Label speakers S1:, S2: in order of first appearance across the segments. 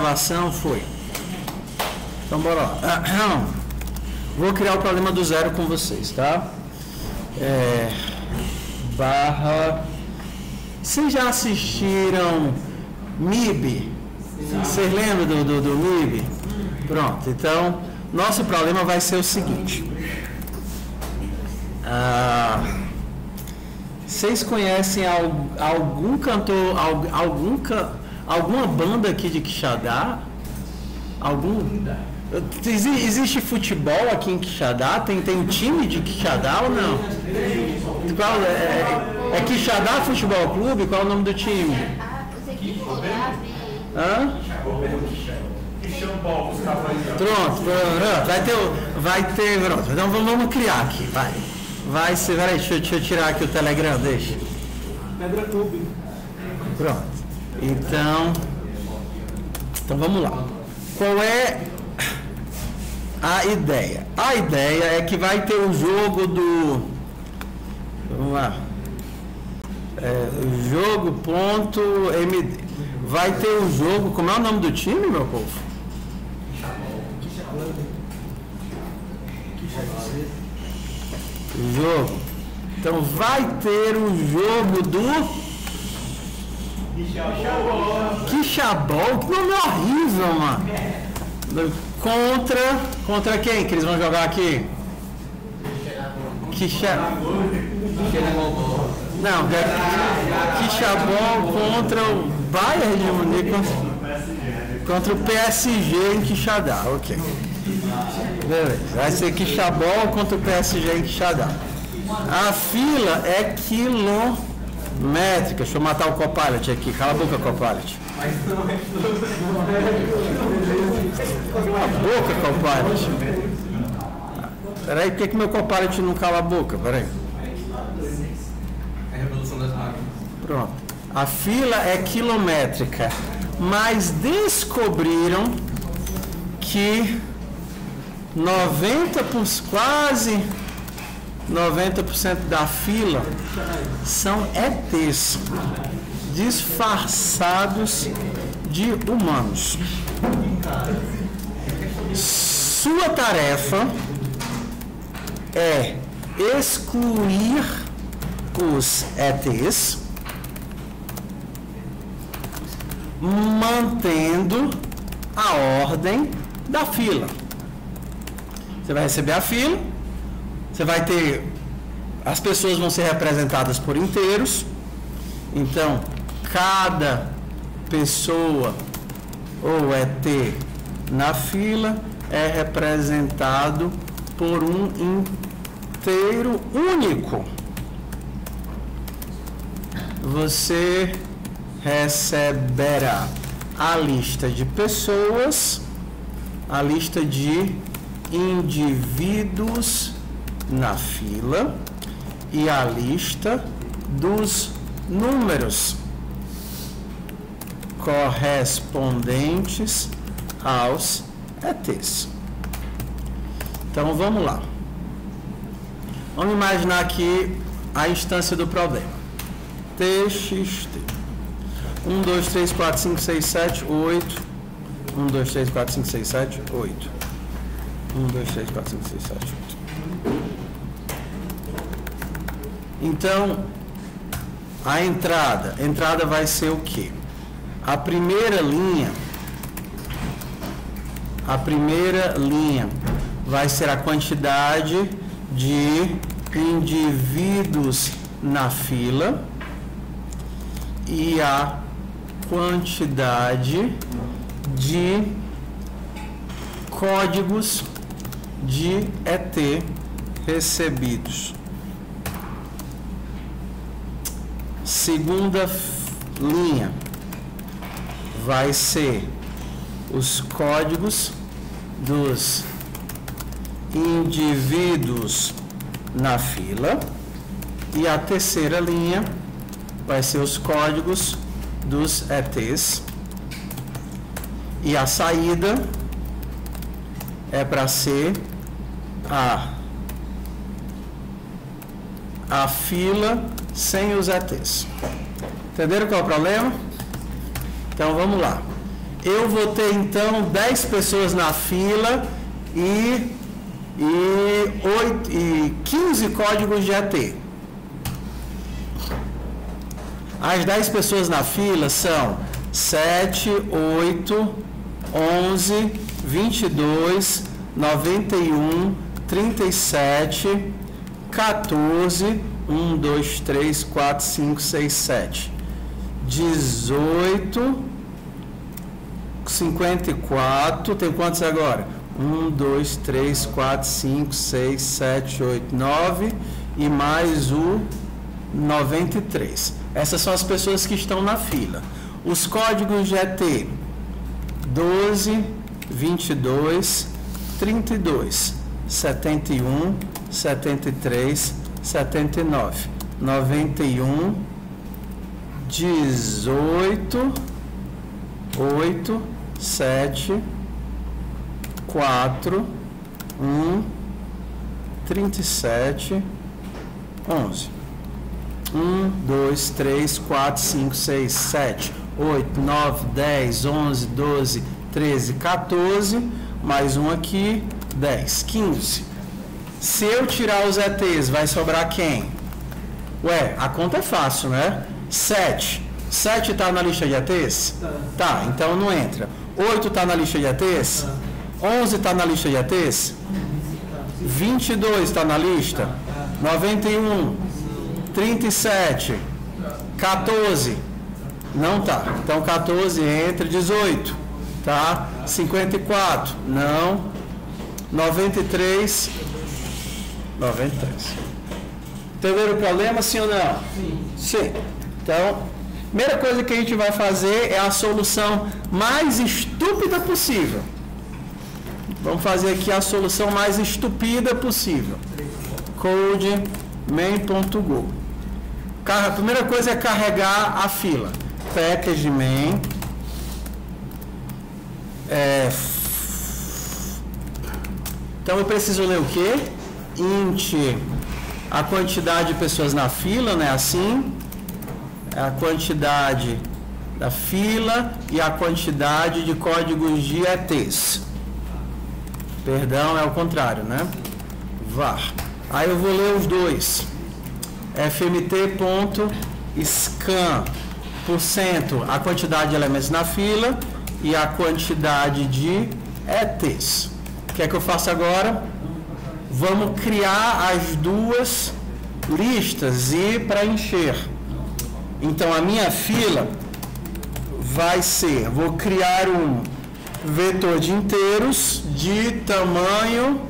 S1: gravação foi. Então, bora lá. Vou criar o problema do zero com vocês, tá? Vocês já assistiram MIB? Vocês lembram do MIB? Pronto, então, nosso problema vai ser o seguinte. Vocês conhecem algum cantor, alguma banda aqui de Quixadá? Existe futebol aqui em Quixadá? Tem um time de Quixadá ou não? Qual é Quixadá Futebol Clube? Qual é o nome do time? Pronto, pronto. Então vamos criar aqui, vai ser, peraí, deixa eu tirar aqui o Telegram, deixa.
S2: Pedra Clube.
S1: Pronto. Então vamos lá. Qual é a ideia? A ideia é que vai ter o jogo do... Vamos lá. Jogo.md. Vai ter o jogo... Como é o nome do time, meu povo? Jogo. Então vai ter o jogo do... Quixabol. Que nome horrível, mano. Contra quem que eles vão jogar aqui? Não, Quixabol contra o Bayern de Munique contra o PSG em Quixadá, ok. Beleza. Vai ser Quixabol contra o PSG em Quixadá. A fila é quilométrica. Deixa eu matar o Copilot aqui. Cala a boca, Copilot. Cala a boca, Copilot. Peraí, por que meu Copilot não cala a boca? Peraí.
S2: É a revolução das máquinas.
S1: Pronto. A fila é quilométrica, mas descobriram que quase 90% da fila são ETs disfarçados de humanos. Sua tarefa é excluir os ETs, mantendo a ordem da fila. Você vai receber a fila, você vai ter... As pessoas vão ser representadas por inteiros. Então, cada pessoa ou ET na fila é representado por um inteiro único. Você receberá a lista de pessoas, a lista de indivíduos na fila e a lista dos números correspondentes aos ETs. Então vamos lá. Vamos imaginar aqui a instância do problema. TXT 1, 2, 3, 4, 5, 6, 7, 8. 1, 2, 3, 4, 5, 6, 7, 8. 1, 2, 3, 4, 5, 6, 7, 8. Então, a entrada vai ser o quê? A primeira linha vai ser a quantidade de indivíduos na fila e a quantidade de códigos de ET recebidos. Segunda linha vai ser os códigos dos indivíduos na fila e a terceira linha vai ser os códigos dos ETs e a saída é para ser a fila sem os ETs. Entenderam qual é o problema? Então vamos lá. eu vou ter então 10 pessoas na fila e 15 códigos de ET. As 10 pessoas na fila são 7, 8, 11, 22, 91, 37, 14, 1, 2, 3, 4, 5, 6, 7, 18, 54, tem quantos agora? 1, 2, 3, 4, 5, 6, 7, 8, 9 e mais o 93. Essas são as pessoas que estão na fila. Os códigos de ET: 12, 22, 32, 71, 73, 79, 91, 18, 8, 7, 4, 1, 37, 11. 1, 2, 3, 4, 5, 6, 7, 8, 9, 10, 11, 12, 13, 14, mais um aqui, 10, 15. Se eu tirar os ETs, vai sobrar quem? Ué, a conta é fácil, né? 7. 7 está na lista de ETs? Tá, então não entra. 8 está na lista de ETs? 11 está na lista de ETs? 22 está na lista? 91, 37, 14, não tá. Então 14 entra, 18, tá? 54, não. 93, 93. Entenderam o problema, sim ou não? Sim. Então, primeira coisa que a gente vai fazer é a solução mais estúpida possível. Vamos fazer aqui a solução mais estúpida possível. Code main.go. A primeira coisa é carregar a fila. Package main. Então eu preciso ler o quê? Int a quantidade de pessoas na fila, né? Assim. A quantidade da fila e a quantidade de códigos de ETs. Perdão, é o contrário, né? var. Aí eu vou ler os dois. fmt.scan% a quantidade de elementos na fila e a quantidade de ETs. O que é que eu faço agora? Vamos criar as duas listas e preencher. Então a minha fila vai ser, vou criar um vetor de inteiros de tamanho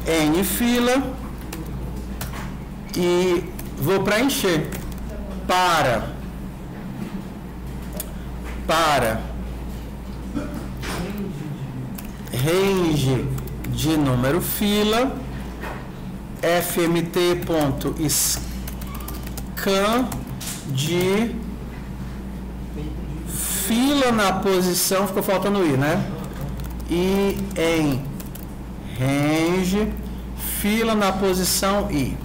S1: n fila e vou preencher para range de número fila fmt.scan de fila na posição, ficou faltando o i, né? E em range fila na posição i.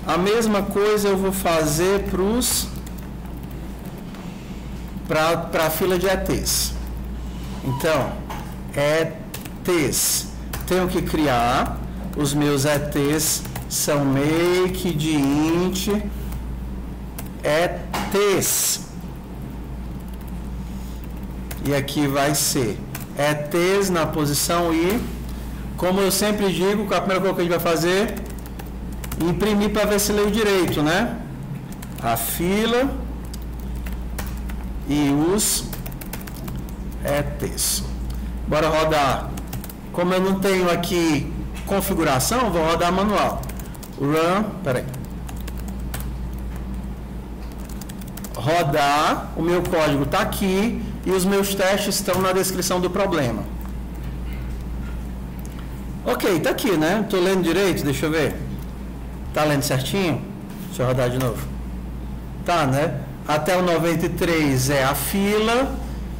S1: A mesma coisa eu vou fazer para a fila de ETs. Então, ETs. Tenho que criar. Os meus ETs são make de int ETs. E aqui vai ser ETs na posição i. Como eu sempre digo, a primeira coisa que a gente vai fazer, imprimir para ver se leu direito, né? A fila e os ETs. Bora rodar. Como eu não tenho aqui configuração, vou rodar manual. Run, peraí. Rodar, o meu código está aqui e os meus testes estão na descrição do problema. Ok, tá aqui, né? Tô lendo direito, deixa eu ver. Tá lendo certinho? Deixa eu rodar de novo. Tá, né? Até o 93 é a fila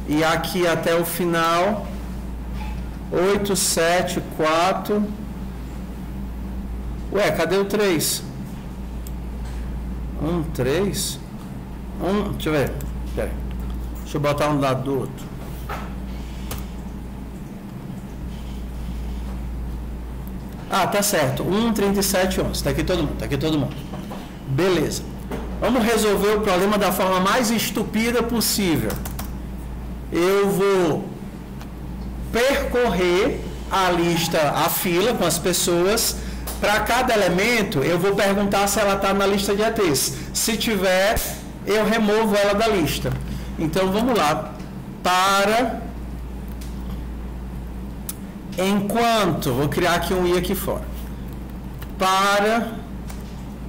S1: e aqui até o final 8, 7, 4. Ué, cadê o 3? 3. Deixa eu ver. Pera aí. Deixa eu botar um do lado do outro. Ah, tá certo. 1, 37, 11. Tá aqui todo mundo, tá aqui todo mundo. Beleza. Vamos resolver o problema da forma mais estúpida possível. Eu vou percorrer a lista, a fila com as pessoas. Para cada elemento, eu vou perguntar se ela está na lista de ETs. Se tiver, eu removo ela da lista. Então, vamos lá. Enquanto, vou criar aqui um i aqui fora.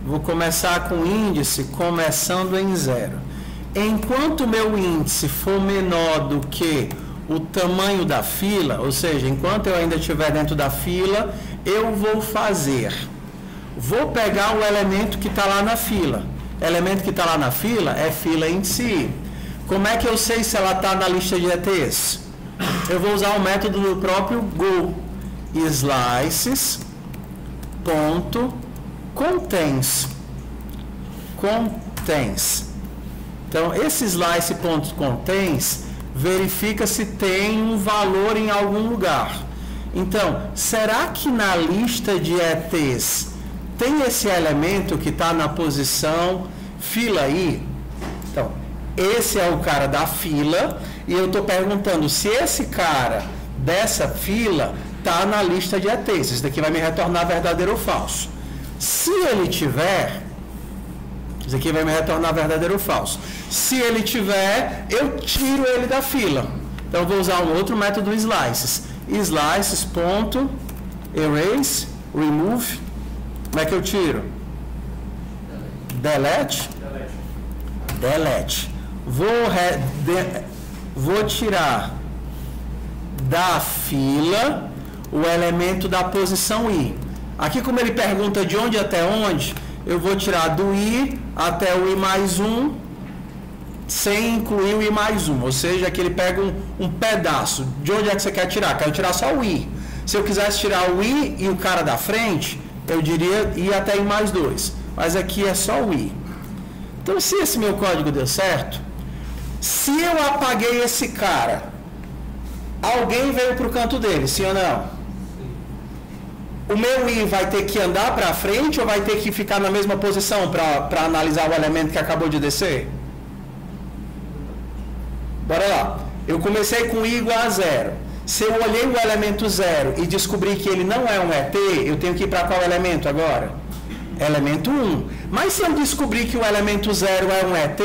S1: Vou começar com o índice começando em 0. Enquanto o meu índice for menor do que o tamanho da fila, ou seja, enquanto eu ainda estiver dentro da fila, eu vou pegar o elemento que está lá na fila. O elemento que está lá na fila é fila índice i. Como é que eu sei se ela está na lista de ETs? Eu vou usar o método do próprio Go. Slice.contains. Então, esse slice.contains verifica se tem um valor em algum lugar. Então, será que na lista de ETs tem esse elemento que está na posição fila i? Então, esse é o cara da fila e eu estou perguntando se esse cara dessa fila está na lista de ETs. Isso daqui vai me retornar verdadeiro ou falso. Se ele tiver, isso aqui vai me retornar verdadeiro ou falso. Se ele tiver, eu tiro ele da fila. Então, eu vou usar um outro método slices. Slices.erase, remove. Como é que eu tiro? Delete. Vou tirar da fila o elemento da posição i. Aqui, como ele pergunta de onde até onde, eu vou tirar do i até o i mais 1, sem incluir o i mais 1. Ou seja, aqui ele pega um pedaço. De onde é que você quer tirar? Quero tirar só o i. Se eu quisesse tirar o i e o cara da frente, eu diria i até i mais 2. Mas aqui é só o i. Então, se esse meu código deu certo, se eu apaguei esse cara, alguém veio para o canto dele, sim ou não? O meu i vai ter que andar para frente ou vai ter que ficar na mesma posição para analisar o elemento que acabou de descer? Bora lá. Eu comecei com i igual a 0. Se eu olhei o elemento 0 e descobri que ele não é um ET, eu tenho que ir para qual elemento agora? Elemento 1. Mas se eu descobrir que o elemento 0 é um ET,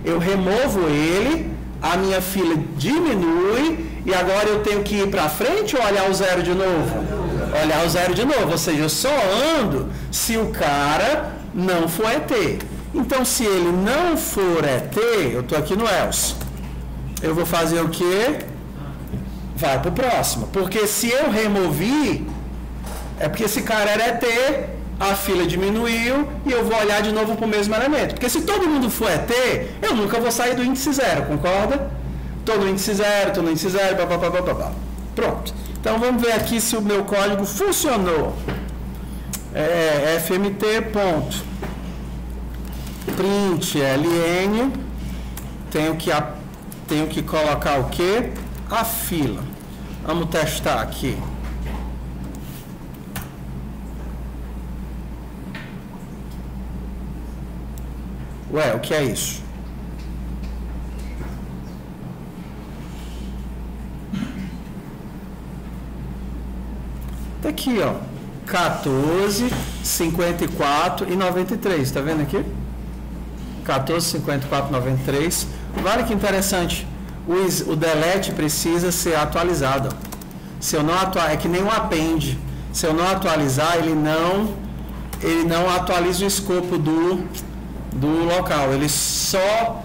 S1: eu removo ele, a minha fila diminui e agora eu tenho que ir para frente ou olhar o 0 de novo? Olhar o 0 de novo, ou seja, eu só ando se o cara não for ET. Então, se ele não for ET, eu estou aqui no else. Eu vou fazer o quê? Vai para o próximo. Porque se eu removi, é porque esse cara era ET, a fila diminuiu e eu vou olhar de novo para o mesmo elemento. Porque se todo mundo for ET, eu nunca vou sair do índice 0, concorda? Estou no índice 0, estou no índice 0, blá. Pronto. Então, vamos ver aqui se o meu código funcionou. fmt.print ln, tenho que colocar o quê? A fila. Vamos testar aqui. Ué, o que é isso? Tá aqui, ó. 14, 54 e 93. Tá vendo aqui? 14, 54, 93. Olha que interessante. O delete precisa ser atualizado. Se eu não atualizar, é que nem um append. Se eu não atualizar, ele não atualiza o escopo do local. Ele só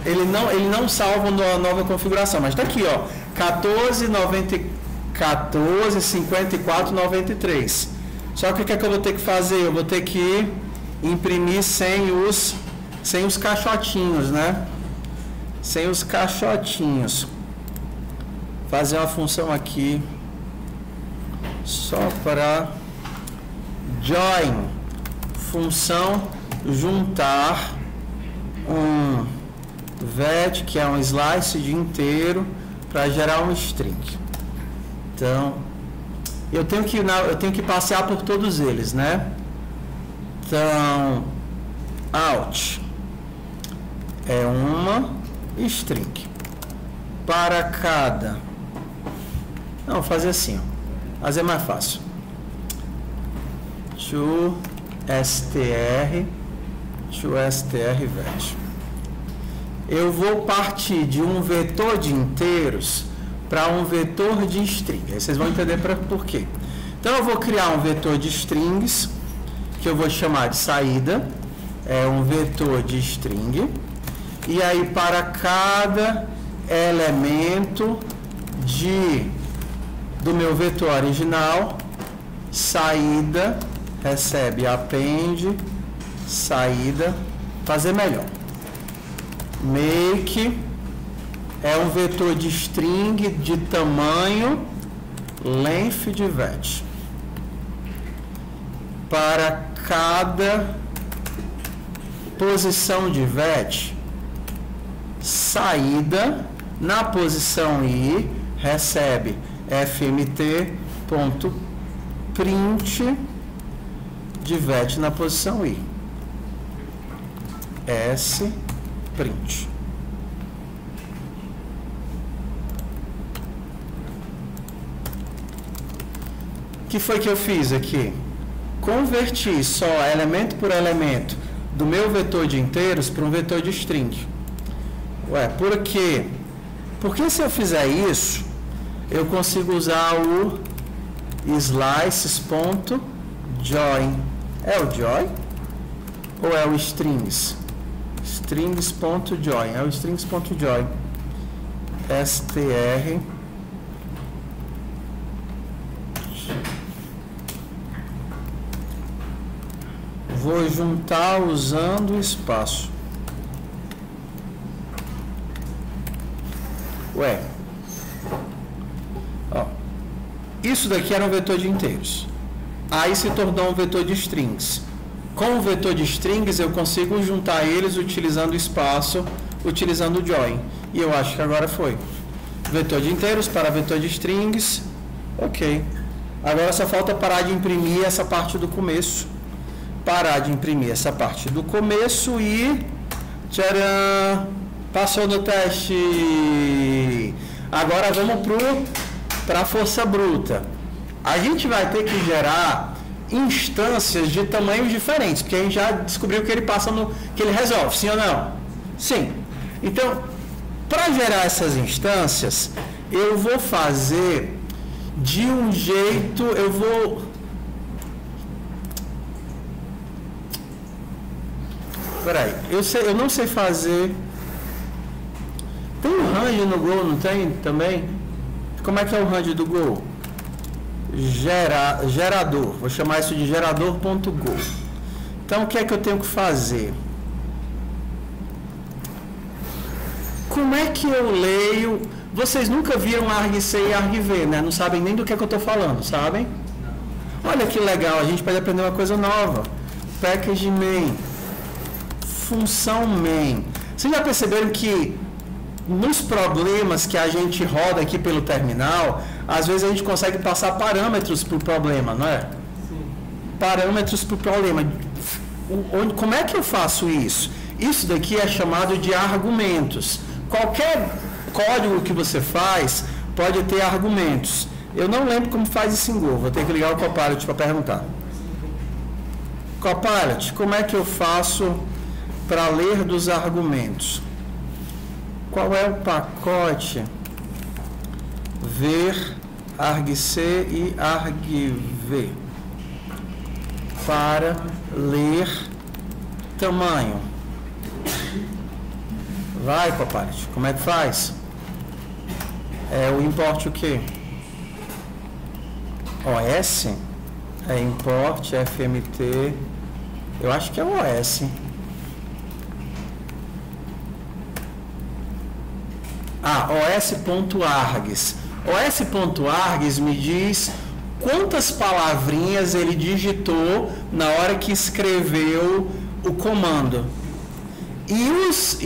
S1: ele não salva a nova configuração. Mas está aqui, ó, 14, 54, 93. Só que o que é que eu vou ter que fazer? Eu vou ter que imprimir sem os caixotinhos, né? Sem os caixotinhos. Fazer uma função aqui só para join, função juntar um vet, que é um slice de inteiro, para gerar um string. Então, eu tenho que passear por todos eles, né? Então, out é uma string. Para cada... Não, vou fazer assim, ó. Fazer mais fácil. To str vet. Eu vou partir de um vetor de inteiros para um vetor de string. Aí vocês vão entender por quê. Então eu vou criar um vetor de strings que eu vou chamar de saída. É um vetor de string. E aí para cada elemento do meu vetor original, saída recebe append saída, fazer melhor. Make é um vetor de string de tamanho length de vet. Para cada posição de vet, saída na posição i recebe fmt.print de vet na posição i. S print. O que foi que eu fiz aqui? Converti só elemento por elemento do meu vetor de inteiros para um vetor de string. Ué, por quê? Porque se eu fizer isso, eu consigo usar o slices.join. É o join? Ou é o strings? Strings.join. É o strings.join. str vou juntar usando o espaço. Ué. Ó. Isso daqui era um vetor de inteiros. Aí se tornou um vetor de strings. Com o vetor de strings eu consigo juntar eles utilizando o espaço, utilizando o join. E eu acho que agora foi. Vetor de inteiros para vetor de strings. Ok. Agora só falta parar de imprimir essa parte do começo. Parar de imprimir essa parte do começo e... Tcharam! Passou no teste! Agora vamos para a força bruta. A gente vai ter que gerar instâncias de tamanhos diferentes, porque a gente já descobriu que ele passa que ele resolve, sim ou não? Sim. Então, para gerar essas instâncias, eu vou fazer de um jeito, Peraí, eu não sei fazer. Tem um range no Go, não tem também? Como é que é o range do Go? Gerador. Vou chamar isso de gerador.go. Então, o que é que eu tenho que fazer? Como é que eu leio? Vocês nunca viram argc e argv, né? Não sabem nem do que é que eu estou falando, sabem? Olha que legal, a gente pode aprender uma coisa nova. Package main. Função main. Vocês já perceberam que nos problemas que a gente roda aqui pelo terminal, às vezes a gente consegue passar parâmetros para o problema, não é? Sim. Parâmetros para o problema. Como é que eu faço isso? Isso daqui é chamado de argumentos. Qualquer código que você faz pode ter argumentos. Eu não lembro como faz isso em Go. Vou ter que ligar o Copilot para perguntar. Copilot, como é que eu faço para ler dos argumentos? Qual é o pacote ver argc e argv para ler tamanho? Vai, Copilot, como é que faz? É o import o quê? OS? É import fmt. Eu acho que é o OS. os.args. os.args me diz quantas palavrinhas ele digitou na hora que escreveu o comando. E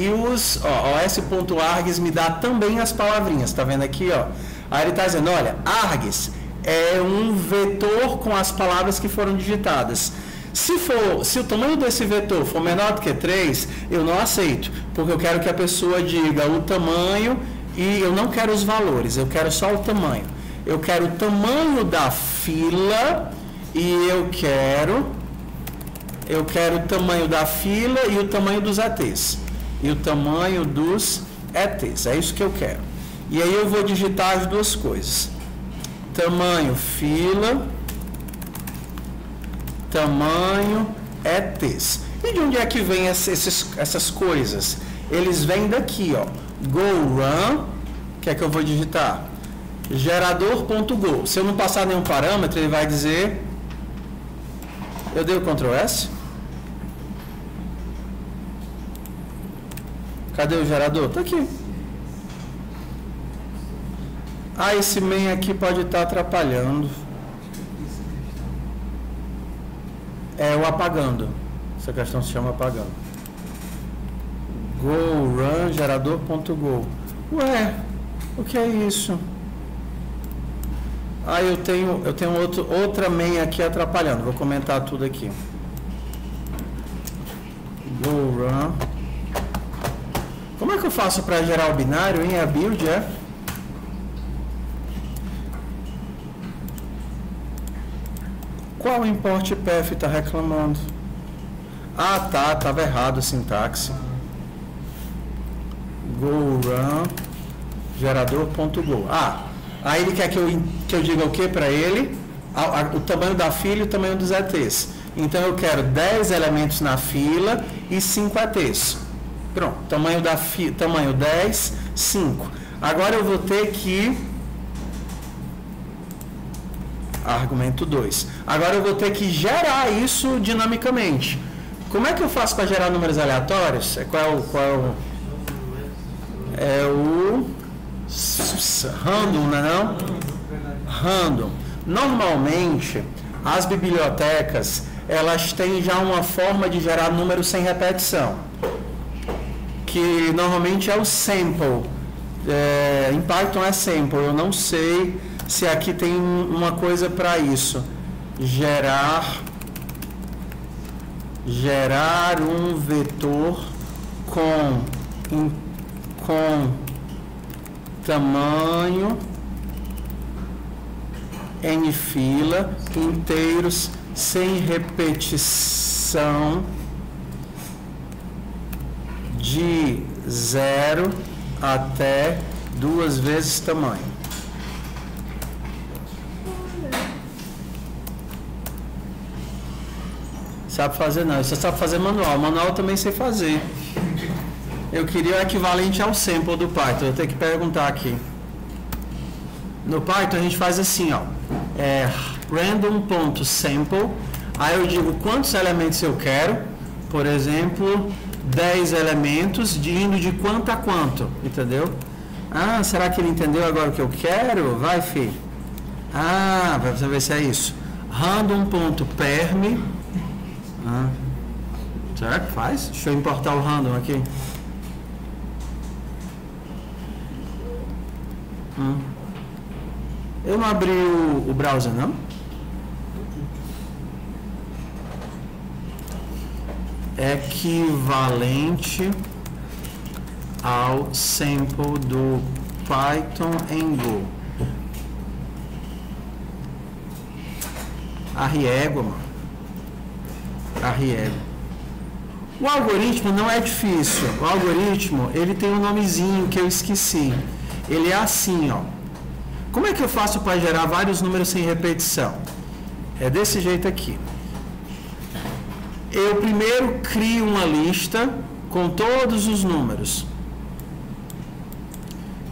S1: os.args me dá também as palavrinhas, tá vendo aqui, ó? Aí ele está dizendo, olha, args é um vetor com as palavras que foram digitadas. Se o tamanho desse vetor for menor do que 3, eu não aceito, porque eu quero que a pessoa diga o tamanho e eu não quero os valores, eu quero só o tamanho. Eu quero o tamanho da fila e eu quero o tamanho da fila e o tamanho dos ETs. E o tamanho dos ETs, é isso que eu quero. E aí eu vou digitar as duas coisas. Tamanho fila, tamanho ETs. E de onde é que vem essas coisas? Eles vêm daqui, ó. GoRun, que é que eu vou digitar? Gerador.go. Se eu não passar nenhum parâmetro, ele vai dizer... Eu dei o Ctrl S? Cadê o gerador? Tá aqui. Ah, esse main aqui pode estar atrapalhando. É o apagando. Essa questão se chama apagando. GoRun gerador.go. Ué, o que é isso? Ah, eu tenho outra main aqui atrapalhando. Vou comentar tudo aqui. GoRun. Como é que eu faço para gerar o binário, hein? A build é... Qual import path está reclamando? Ah, tá, estava errado a sintaxe. GoRun gerador.go. Ah, aí ele quer que eu diga o que para ele? O tamanho da fila e o tamanho dos ETs. Então eu quero 10 elementos na fila e 5 ETs. Pronto, tamanho 10, 5. Agora eu vou ter que... Argumento 2. Agora eu vou ter que gerar isso dinamicamente. Como é que eu faço para gerar números aleatórios? É o random, não é não? Random. Normalmente, as bibliotecas, elas têm já uma forma de gerar números sem repetição, que normalmente é o sample. Em Python é sample, eu não sei se aqui tem uma coisa para isso. Gerar um vetor com tamanho n fila inteiros sem repetição de 0 até 2 vezes tamanho. Sabe fazer não, você sabe fazer manual. Manual eu também sei fazer. Eu queria o equivalente ao sample do Python. Eu tenho que perguntar aqui. No Python a gente faz assim, ó. Random.sample. Aí eu digo quantos elementos eu quero. Por exemplo, 10 elementos, indo de quanto a quanto. Entendeu? Ah, será que ele entendeu agora o que eu quero? Vai, filho. Ah, vai ver se é isso. Random.perm. Será que faz? Deixa eu importar o random aqui. Eu não abri o browser, não? Equivalente ao sample do Python em Go. Arriégua, mano. Arriégua. O algoritmo não é difícil. O algoritmo, ele tem um nomezinho que eu esqueci. Ele é assim, ó. Como é que eu faço para gerar vários números sem repetição? É desse jeito aqui. Eu primeiro crio uma lista com todos os números.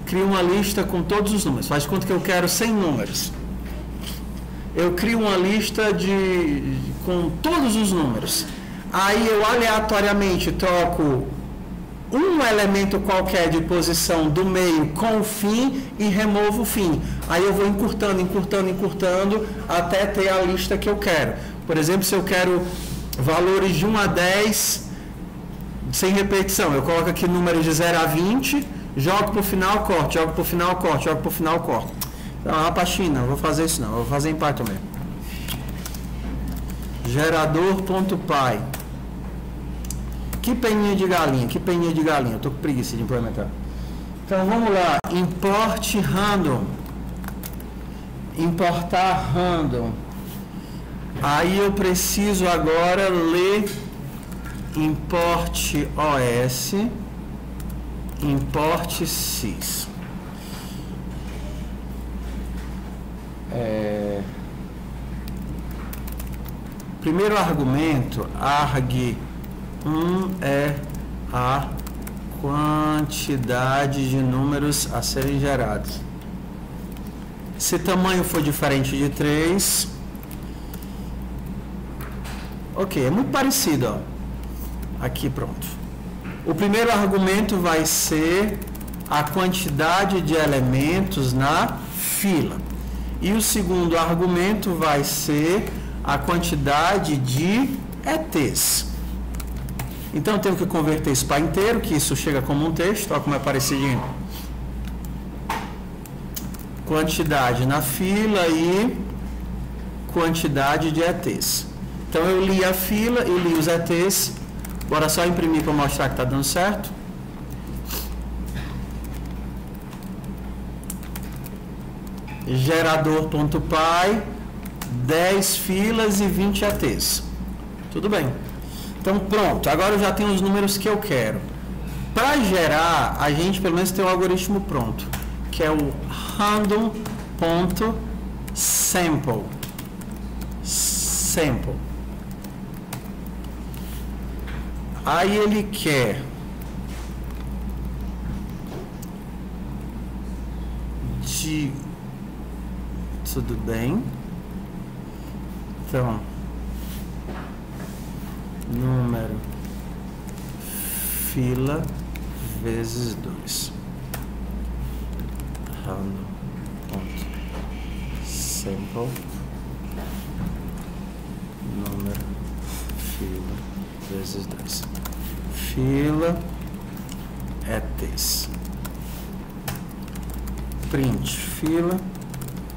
S1: Crio uma lista com todos os números. Faz conta que eu quero 100 números. Eu crio uma lista com todos os números. Aí eu aleatoriamente troco um elemento qualquer de posição do meio com o fim e removo o fim. Aí eu vou encurtando até ter a lista que eu quero. Por exemplo, se eu quero valores de 1 a 10 sem repetição, eu coloco aqui números de 0 a 20, jogo para o final, corto, jogo para o final, corto, jogo para o final, corto. Então, a pastinha, não vou fazer isso não, vou fazer em Python mesmo. Gerador.py. Que peninha de galinha, eu tô com preguiça de implementar. Então vamos lá, import random. Importar random. Aí eu preciso agora ler import OS, import sys. Primeiro argumento, arg1 é a quantidade de números a serem gerados. Se tamanho for diferente de 3, ok, é muito parecido, ó. Aqui pronto. O primeiro argumento vai ser a quantidade de elementos na fila. E o segundo argumento vai ser a quantidade de ETs. Então eu tenho que converter isso para inteiro, que isso chega como um texto, olha como é parecidinho. Quantidade na fila e quantidade de ETs. Então eu li a fila e li os ETs. Bora só imprimir para mostrar que está dando certo. Gerador.py, 10 filas e 20 ETs. Tudo bem. Então pronto, agora eu já tenho os números que eu quero. Para gerar, a gente pelo menos tem o algoritmo pronto, que é o random.sample. Sample. Aí ele quer de... Tudo bem. Então, número fila vezes 2. Random.sample número fila vezes 2. Fila ETs. Print fila,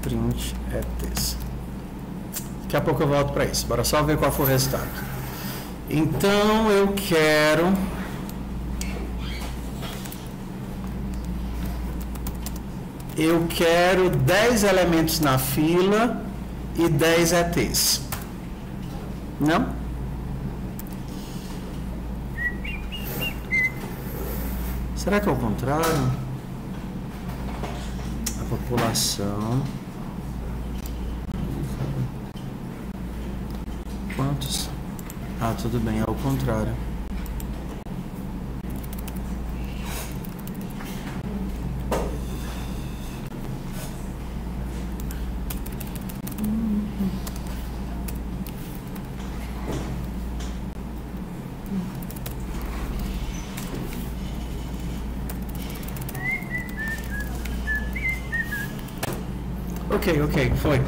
S1: print ETs. Daqui a pouco eu volto para isso. Bora só ver qual foi o resultado. Então eu quero eu quero 10 elementos na fila e 10 ETs. Não? Será que é o contrário? A população. Quantos? Ah, tudo bem, é o contrário. Ok, foi.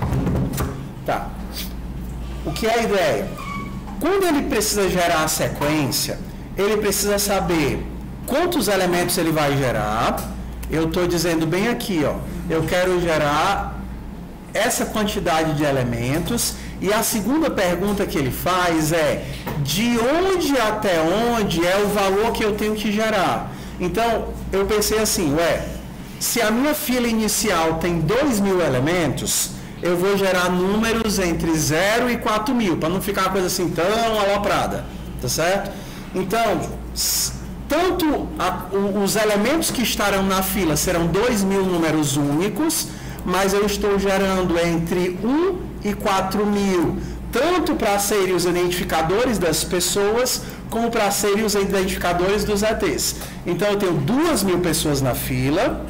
S1: Tá. O que é a ideia? Quando ele precisa gerar a sequência, ele precisa saber quantos elementos ele vai gerar. Eu estou dizendo bem aqui, ó. Eu quero gerar essa quantidade de elementos. E a segunda pergunta que ele faz é: de onde até onde é o valor que eu tenho que gerar? Então, eu pensei assim, se a minha fila inicial tem 2.000 elementos, eu vou gerar números entre 0 e 4.000, para não ficar uma coisa assim tão aloprada, tá certo? Então, tanto os elementos que estarão na fila serão 2.000 números únicos, mas eu estou gerando entre 1 e 4.000, tanto para serem os identificadores das pessoas, como para serem os identificadores dos ETs. Então, eu tenho 2.000 pessoas na fila,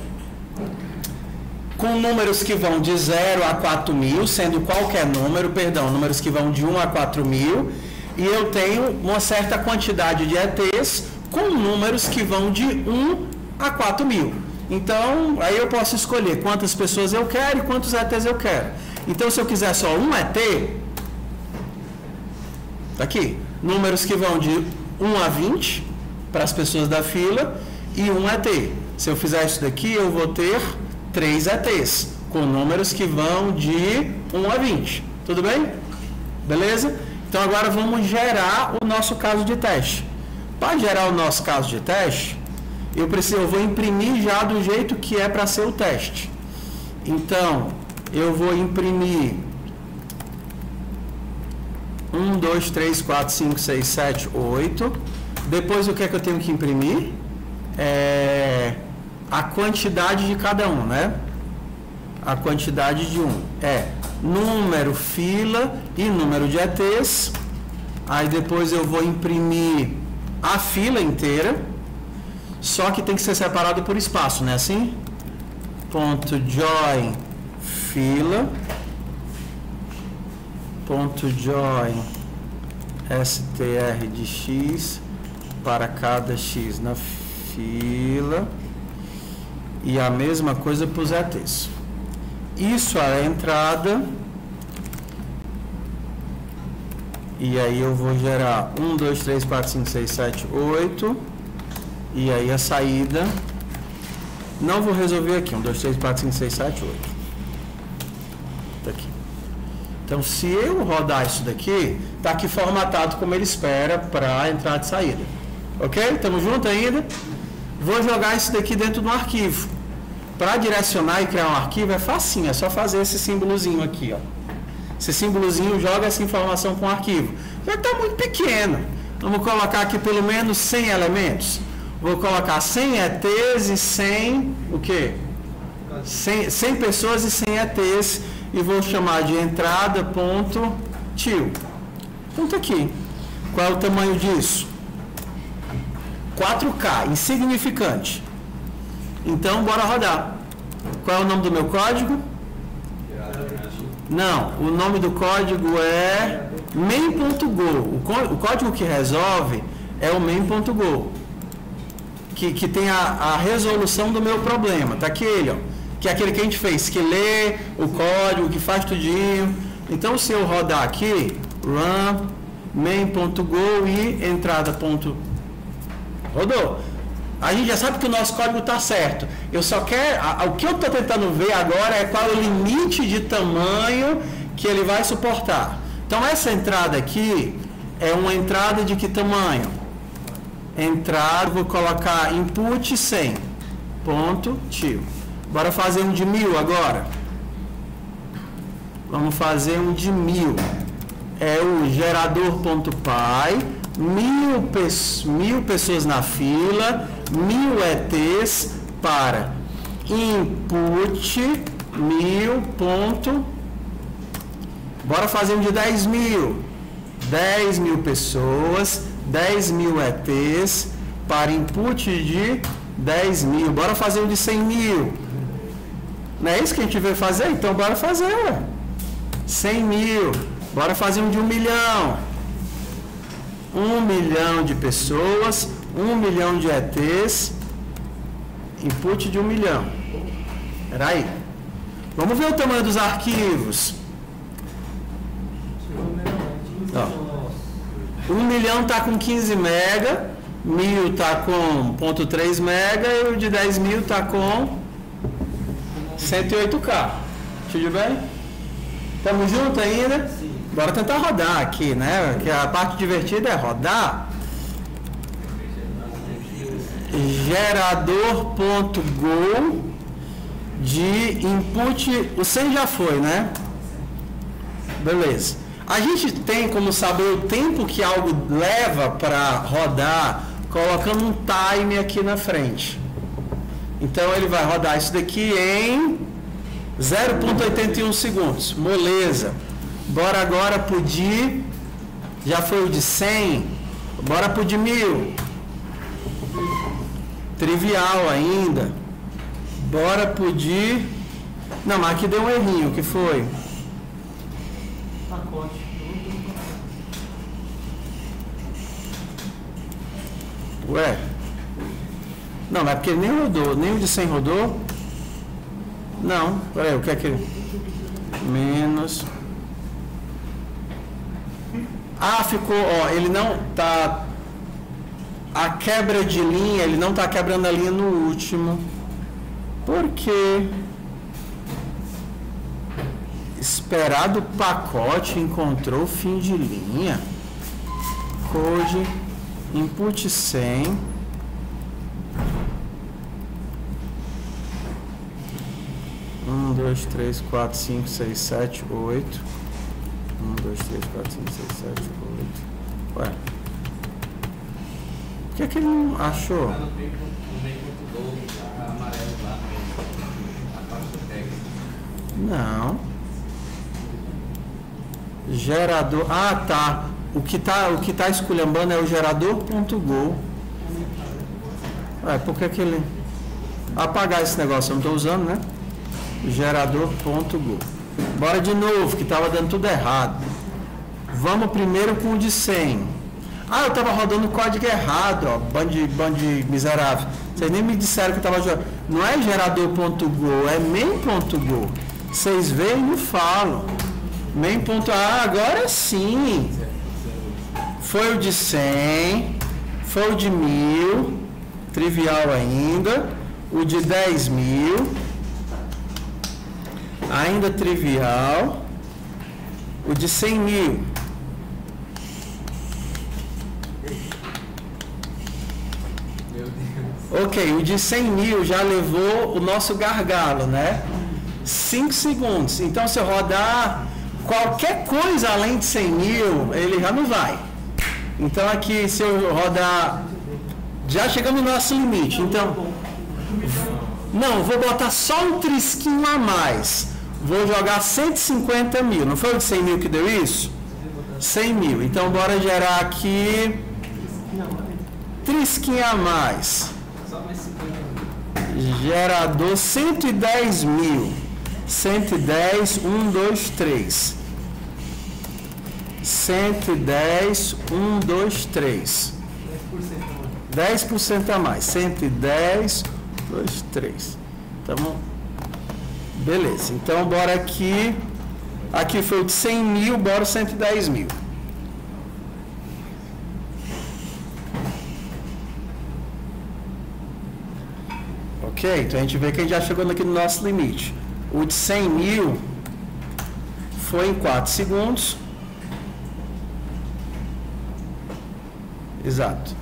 S1: com números que vão de 0 a 4.000, sendo qualquer número, números que vão de 1 a 4.000, e eu tenho uma certa quantidade de ETs com números que vão de 1 a 4.000. Então, aí eu posso escolher quantas pessoas eu quero e quantos ETs eu quero. Então, se eu quiser só um ET, tá aqui, números que vão de 1 a 20 para as pessoas da fila e um ET. Se eu fizer isso daqui, eu vou ter 3 ETs, com números que vão de 1 a 20. Tudo bem? Beleza? Então agora vamos gerar o nosso caso de teste. Para gerar o nosso caso de teste, eu vou imprimir já do jeito que é para ser o teste. Então, eu vou imprimir 1, 2, 3, 4, 5, 6, 7, 8. Depois, o que é que eu tenho que imprimir? A quantidade de cada um, né? A quantidade de um. Número, fila e número de ETs. Aí depois eu vou imprimir a fila inteira. Só que tem que ser separado por espaço, né? Assim? Ponto join fila. Ponto join str de x para cada x na fila. E a mesma coisa para os ETs. Isso é a entrada. E aí eu vou gerar 1, 2, 3, 4, 5, 6, 7, 8. E aí a saída. Não vou resolver aqui. 1, 2, 3, 4, 5, 6, 7, 8. Tá aqui. Então, se eu rodar isso daqui, tá aqui formatado como ele espera para entrada e saída. Ok? Estamos juntos ainda? Vou jogar isso daqui dentro de um arquivo. Para direcionar e criar um arquivo é facinho, é só fazer esse símbolozinho aqui, ó. Esse símbolozinho joga essa informação para um arquivo. Já está muito pequeno. Vamos colocar aqui pelo menos 100 elementos. Vou colocar 100 ETs e 100 o quê? 100 pessoas e 100 ETs e vou chamar de entrada.til. Então tá aqui. Qual é o tamanho disso? 4K, insignificante. Então, bora rodar. Qual é o nome do meu código? Não, o nome do código é main.go. O código que resolve é o main.go. Que tem a resolução do meu problema. Tá aqui ele, ó. Que é aquele que a gente fez, que lê o código, que faz tudinho. Então, se eu rodar aqui, run main.go e entrada. Rodou. A gente já sabe que o nosso código está certo. Eu só quero. O que eu estou tentando ver agora é qual é o limite de tamanho que ele vai suportar. Então, essa entrada aqui é uma entrada de que tamanho? Entrada, vou colocar input 100. Ponto, til. Bora fazer um de 1000 agora. Vamos fazer um de 1000. É o gerador.py. 1000 pessoas na fila, 1000 ETs para input 1000 ponto. Bora fazer um de 10.000. 10.000 pessoas, 10.000 ETs para input de 10.000. Bora fazer um de 100.000. Não é isso que a gente veio fazer? Então bora fazer, ué. 100.000. Bora fazer um de 1 milhão. 1 milhão de pessoas, 1 milhão de ETs, input de 1 milhão. Espera aí. Vamos ver o tamanho dos arquivos. Ó. 1 milhão está com 15 mega, 1000 está com 0.3 mega e o de 10.000 está com 108K. Tudo bem? Estamos juntos ainda? Sim. Bora tentar rodar aqui, né? Que a parte divertida é rodar. Gerador.go de input. O 100 já foi, né? Beleza. A gente tem como saber o tempo que algo leva para rodar colocando um time aqui na frente. Então ele vai rodar isso daqui em 0,81 segundos. Moleza. Bora agora pro de. Já foi o de 100. Bora pro de 1000. Trivial ainda. Bora pro de. Não, mas aqui deu um errinho. O que foi?
S2: Pacote.
S1: Ué. Não, mas porque ele nem rodou. Nem o de 100 rodou. Não. Peraí, o que é que. Menos. Ah, ficou, ó, ele não tá, a quebra de linha, ele não tá quebrando a linha no último. Por quê? Esperado pacote encontrou fim de linha. Code input 100. Um, dois, três, quatro, cinco, seis, sete, oito. 1, 2, 3, 4, 5, 6, 7, 8. Ué. Por que ele não achou?
S2: Tá no meio.gol, tá amarelo lá, a parte do texto.
S1: Não. Gerador. Ah, tá. O que tá esculhambando é o gerador.go. Ué, por que ele... Apagar esse negócio, eu não estou usando, né? Gerador.go. Bora de novo, que estava dando tudo errado. Vamos primeiro com o de 100. Ah, eu estava rodando o código errado, ó. Bando de miserável. Vocês nem me disseram que eu estava jogando. Não é gerador.go, é main.go. Vocês veem e não falam. Main.a, agora sim. Foi o de 100. Foi o de 1000. Trivial ainda. O de 10.000. Ainda trivial. O de 100.000. Ok, o de 100.000 já levou o nosso gargalo, né? 5 segundos. Então, se eu rodar qualquer coisa além de 100.000, ele já não vai. Então, aqui, se eu rodar... Já chegamos no nosso limite. Então, não, vou botar só um trisquinho a mais. Vou jogar 150.000. Não foi o de 100.000 que deu isso? 100.000. Então, bora gerar aqui... Trisquinho a mais. Gerador 110.000. 110, 1, 2, 3. 110, 1, 2, 3. 10% a mais. 110, 2, 3. Então, beleza. Então, bora aqui. Aqui foi o de 100.000, bora 110.000. Ok, então a gente vê que a gente já chegou aqui no nosso limite. O de 100.000 foi em 4 segundos. Exato.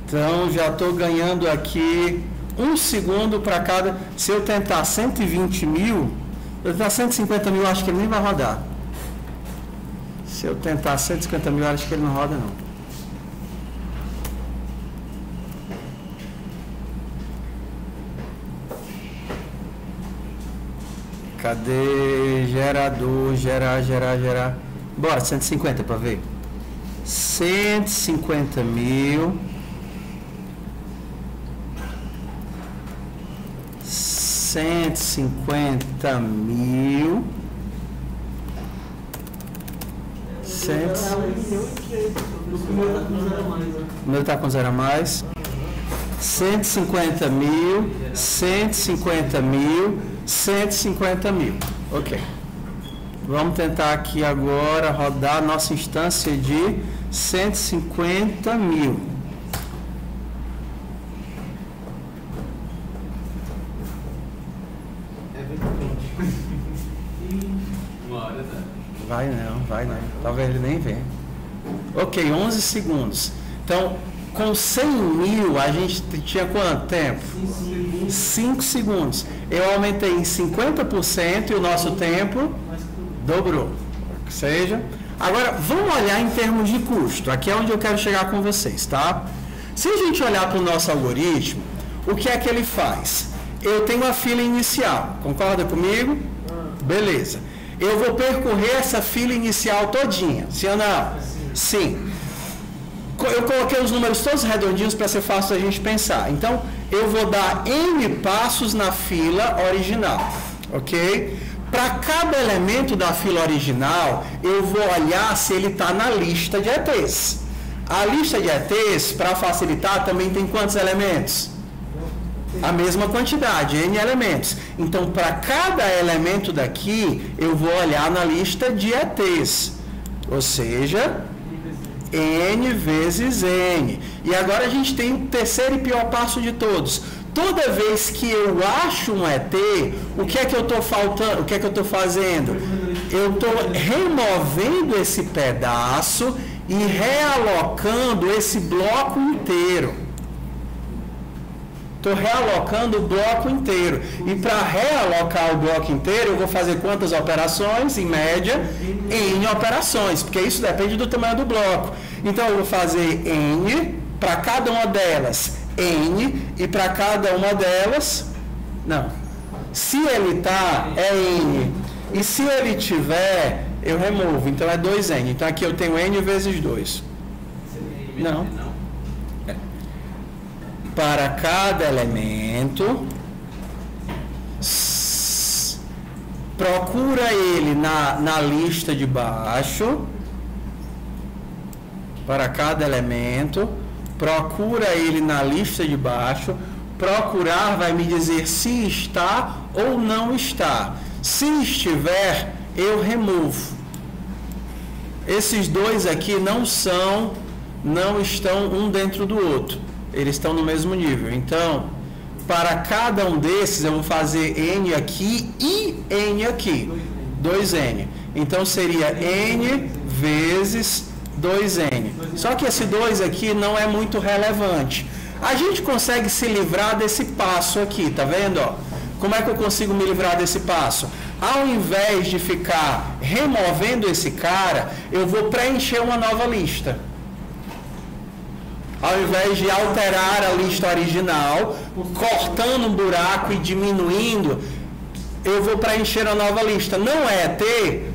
S1: Então já estou ganhando aqui 1 segundo para cada. Se eu tentar 120.000, eu tentar 150.000, acho que ele nem vai rodar. Se eu tentar 150.000, acho que ele não roda não. Cadê? Gerador, gerar. Bora, 150 para ver. 150.000. 150.000. O meu está com 0 a mais. 150.000. 150.000. 150.000. Ok. Vamos tentar aqui agora rodar a nossa instância de 150.000. Vai não. Talvez ele nem venha. Ok, 11 segundos. Então, com 100.000, a gente tinha quanto tempo? 5 segundos. Eu aumentei em 50% e o nosso tempo dobrou. Ou seja, agora vamos olhar em termos de custo. Aqui é onde eu quero chegar com vocês, tá? Se a gente olhar para o nosso algoritmo, o que é que ele faz? Eu tenho a fila inicial. Concorda comigo? Beleza. Eu vou percorrer essa fila inicial todinha. Sim ou não? Sim. Eu coloquei os números todos redondinhos para ser fácil a gente pensar. Então, eu vou dar N passos na fila original, ok? Para cada elemento da fila original, eu vou olhar se ele está na lista de ETs. A lista de ETs, para facilitar, também tem quantos elementos? A mesma quantidade, N elementos. Então, para cada elemento daqui, eu vou olhar na lista de ETs. Ou seja... N vezes N. E agora a gente tem o terceiro e pior passo de todos. Toda vez que eu acho um ET, o que é que eu estou faltando? O que é que eu estou fazendo? eu estou removendo esse pedaço e realocando esse bloco inteiro. Estou realocando o bloco inteiro. E para realocar o bloco inteiro, eu vou fazer quantas operações? Em média, N operações, porque isso depende do tamanho do bloco. Então, eu vou fazer N, para cada uma delas, N, e para cada uma delas, não. Se ele está, é N. E se ele tiver, eu removo. Então, é 2N. Então, aqui eu tenho N vezes 2. Não. Para cada elemento, procura ele na lista de baixo. Para cada elemento, procura ele na lista de baixo. Procurar vai me dizer se está ou não está. Se estiver, eu removo. Esses dois aqui não estão um dentro do outro. Eles estão no mesmo nível. Então, para cada um desses, eu vou fazer N aqui e N aqui. 2N. Então, seria N vezes 2N. Só que esse 2 aqui não é muito relevante. A gente consegue se livrar desse passo aqui, tá vendo? Ó? Como é que eu consigo me livrar desse passo? Ao invés de ficar removendo esse cara, eu vou preencher uma nova lista. Ao invés de alterar a lista original, cortando um buraco e diminuindo, eu vou preencher a nova lista. Não é ET,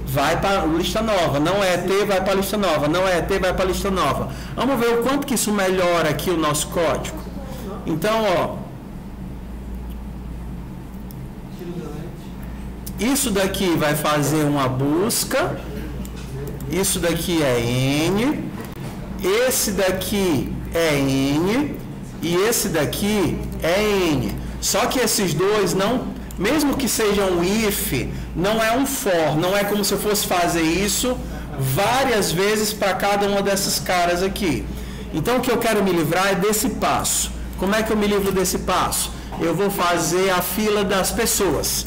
S1: vai para a lista nova. Não é ET, vai para a lista nova. Não é ET, vai para a lista nova. Vamos ver o quanto que isso melhora aqui o nosso código. Então, ó, isso daqui vai fazer uma busca. Isso daqui é N. Esse daqui é N e esse daqui é N. Só que esses dois não, mesmo que sejam um if, não é um for, não é como se eu fosse fazer isso várias vezes para cada uma dessas caras aqui. Então o que eu quero me livrar é desse passo. Como é que eu me livro desse passo? Eu vou fazer a fila das pessoas.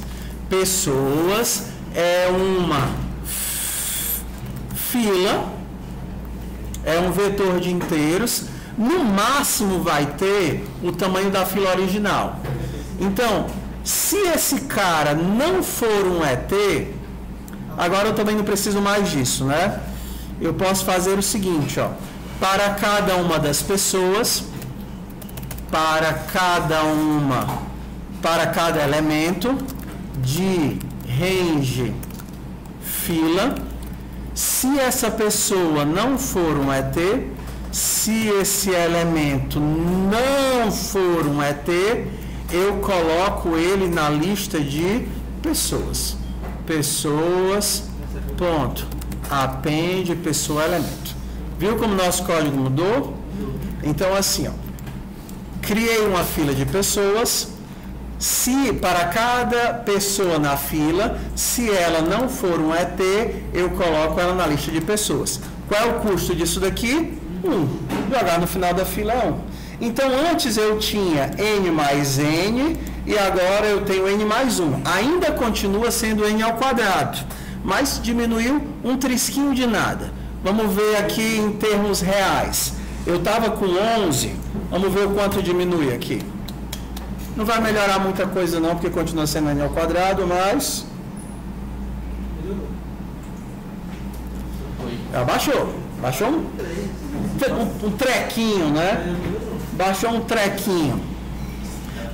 S1: Pessoas é uma fila, é um vetor de inteiros. No máximo vai ter o tamanho da fila original. Então, se esse cara não for um ET, agora eu também não preciso mais disso, né? Eu posso fazer o seguinte, ó. Para cada uma das pessoas, para cada elemento de range fila, se essa pessoa não for um ET, se esse elemento não for um ET, eu coloco ele na lista de pessoas. Pessoas, ponto. Append pessoa elemento. Viu como nosso código mudou? Então, assim, ó. Criei uma fila de pessoas. Se para cada pessoa na fila, se ela não for um ET, eu coloco ela na lista de pessoas. Qual é o custo disso daqui? 1. Jogar no final da fila é 1. Então, antes eu tinha N mais N e agora eu tenho N mais 1. Ainda continua sendo N ao quadrado, mas diminuiu um trisquinho de nada. Vamos ver aqui em termos reais. Eu estava com 11, vamos ver o quanto diminui aqui. Não vai melhorar muita coisa não, porque continua sendo N ao quadrado, mas... Abaixou. Baixou um trequinho, né? Baixou um trequinho.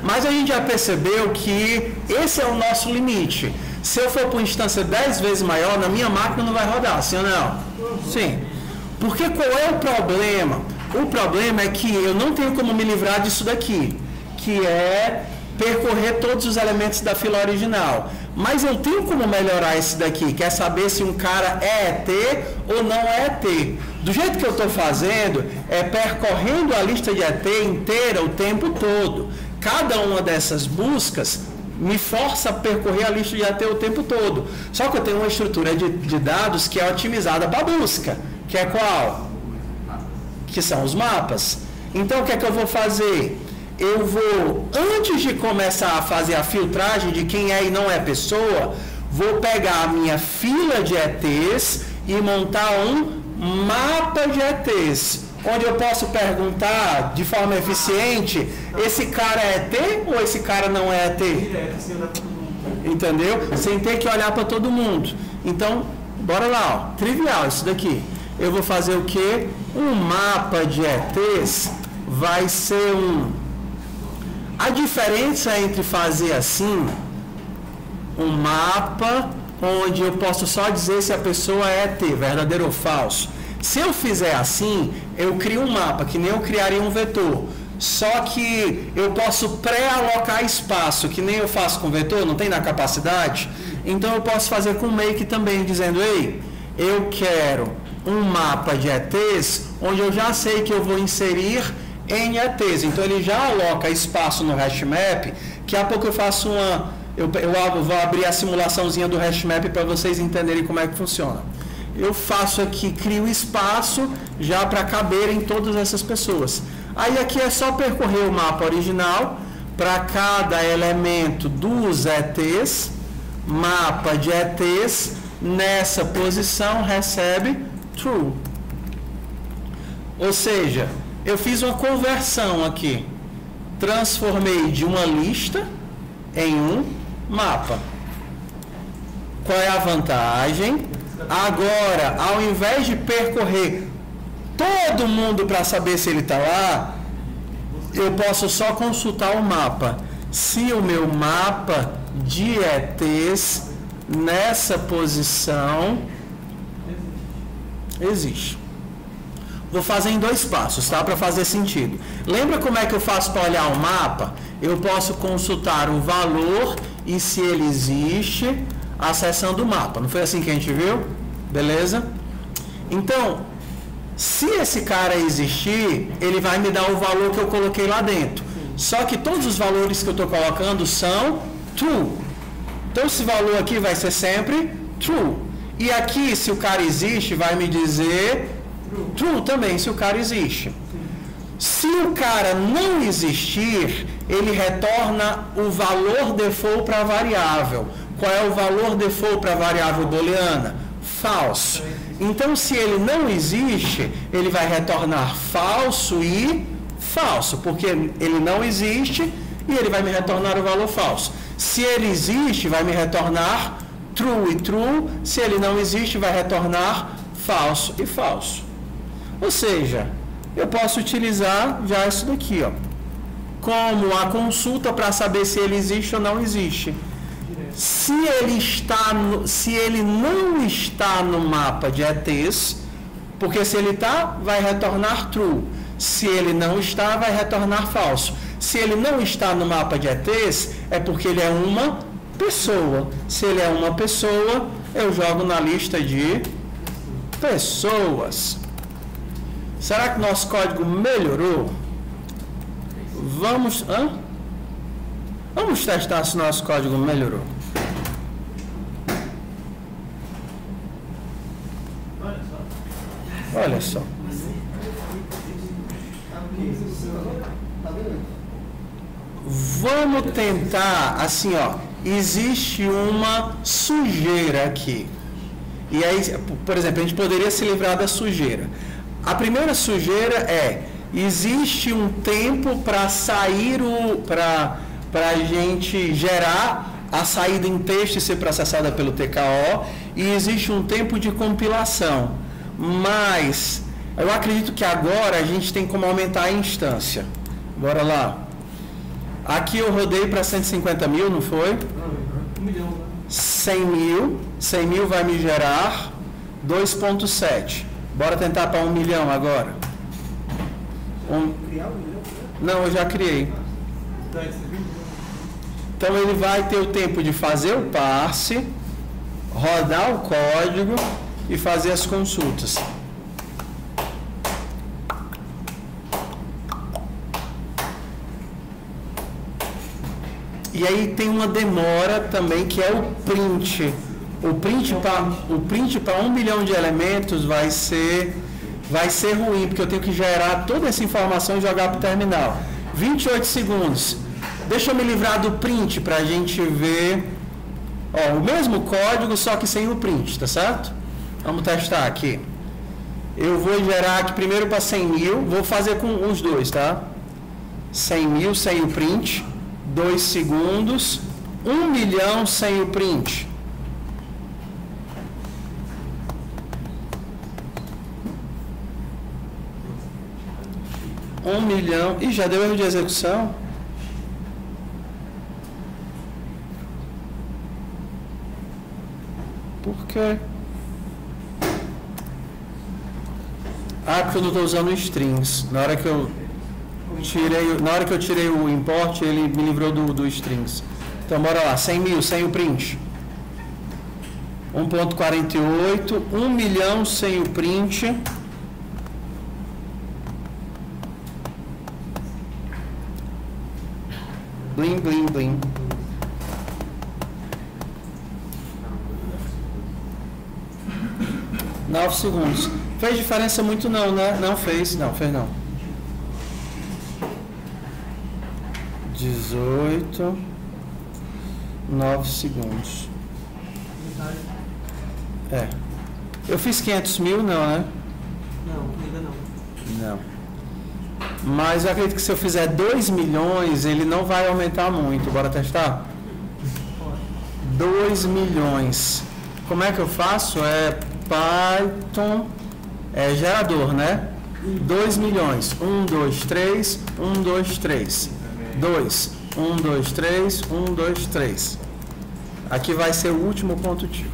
S1: Mas a gente já percebeu que esse é o nosso limite. Se eu for para uma instância 10 vezes maior, na minha máquina não vai rodar, sim ou não? Sim. Porque qual é o problema? O problema é que eu não tenho como me livrar disso daqui, que é percorrer todos os elementos da fila original. Mas eu tenho como melhorar esse daqui, que é saber se um cara é ET ou não é ET. Do jeito que eu estou fazendo, é percorrendo a lista de ET inteira o tempo todo. Cada uma dessas buscas me força a percorrer a lista de ET o tempo todo. Só que eu tenho uma estrutura de dados que é otimizada para busca. Que é qual? Que são os mapas. Então, o que é que eu vou fazer? Eu vou, antes de começar a fazer a filtragem de quem é e não é pessoa, Vou pegar a minha fila de ETs e montar um mapa de ETs, onde eu posso perguntar de forma eficiente, esse cara é ET ou esse cara não é ET? Entendeu? Sem ter que olhar para todo mundo. Então, bora lá, ó. Trivial isso daqui. Eu vou fazer o quê? Um mapa de ETs vai ser um... A diferença entre fazer assim, um mapa onde eu posso só dizer se a pessoa é ET, verdadeiro ou falso. Se eu fizer assim, eu crio um mapa, que nem eu criaria um vetor. Só que eu posso pré-alocar espaço, que nem eu faço com vetor, não tem na capacidade. Então eu posso fazer com make também, dizendo, ei, eu quero um mapa de ETs, onde eu já sei que eu vou inserir em ETs. Então ele já aloca espaço no hashmap. Daqui a pouco eu faço uma... Eu vou abrir a simulaçãozinha do hashmap para vocês entenderem como é que funciona. Eu faço aqui, crio espaço já para caber em todas essas pessoas. Aí aqui é só percorrer o mapa original para cada elemento dos ETs, mapa de ETs, nessa posição recebe true. Ou seja, eu fiz uma conversão aqui, transformei de uma lista em um mapa. Qual é a vantagem? Agora, ao invés de percorrer todo mundo para saber se ele está lá, eu posso só consultar o mapa. Se o meu mapa de ETs nessa posição existe. Vou fazer em 2 passos, tá? Para fazer sentido. Lembra como é que eu faço para olhar o mapa? Eu posso consultar o valor e se ele existe, acessando o mapa. Não foi assim que a gente viu? Beleza? Então, se esse cara existir, ele vai me dar o valor que eu coloquei lá dentro. Só que todos os valores que eu estou colocando são true. Então, esse valor aqui vai ser sempre true. E aqui, se o cara existe, vai me dizer true também, se o cara existe. Se o cara não existir, ele retorna o valor default para a variável. Qual é o valor default para a variável booleana? Falso. Então, se ele não existe, ele vai retornar falso e falso, porque ele não existe e ele vai me retornar o valor falso. Se ele existe, vai me retornar true e true. Se ele não existe, vai retornar falso e falso. Ou seja, eu posso utilizar já isso daqui, ó, como a consulta para saber se ele existe ou não existe. Se ele não está no mapa de ETs, porque se ele está, vai retornar true. Se ele não está, vai retornar falso. Se ele não está no mapa de ETs, é porque ele é uma pessoa. Se ele é uma pessoa, eu jogo na lista de pessoas. Será que nosso código melhorou? Vamos testar se nosso código melhorou. Olha só. Vamos tentar, assim, ó. Existe uma sujeira aqui. E aí, por exemplo, a gente poderia se livrar da sujeira. A primeira sujeira é: existe um tempo para sair para a gente gerar a saída em texto e ser processada pelo TKO, e existe um tempo de compilação. Mas eu acredito que agora a gente tem como aumentar a instância. Bora lá. Aqui eu rodei para 150 mil, não foi?
S2: 1 milhão.
S1: 100 mil. 100 mil vai me gerar 2.7. Bora tentar para 1 milhão agora. Não, eu já criei. Então ele vai ter o tempo de fazer o parse, rodar o código e fazer as consultas. E aí tem uma demora também, que é o print. O print para 1 milhão de elementos vai ser ruim, porque eu tenho que gerar toda essa informação e jogar para o terminal. 28 segundos. Deixa eu me livrar do print para a gente ver. Ó, o mesmo código, só que sem o print, tá certo? Vamos testar aqui. Eu vou gerar aqui primeiro para 100 mil, vou fazer com os dois, tá? 100 mil sem o print, 2 segundos, 1 milhão sem o print. Um milhão. Ih, já deu erro de execução? Por quê? Ah, porque eu não estou usando strings. Na hora que eu tirei o import, ele me livrou do strings. Então, bora lá. 100 mil, sem o print. 1.48. 1 milhão sem o print. Blim, blim, blim. Nove segundos. Fez diferença muito não, né? Não fez. Não, fez não. 18. 9 segundos. É. Eu fiz 500 mil, não, né?
S3: Não, ainda não.
S1: Não. Mas eu acredito que se eu fizer 2 milhões, ele não vai aumentar muito. Bora testar? 2 milhões. Como é que eu faço? É Python, é gerador, né? 2 milhões. 1, 2, 3, 1, 2, 3. 2, 1, 2, 3, 1, 2, 3. Aqui vai ser o último ponto tio.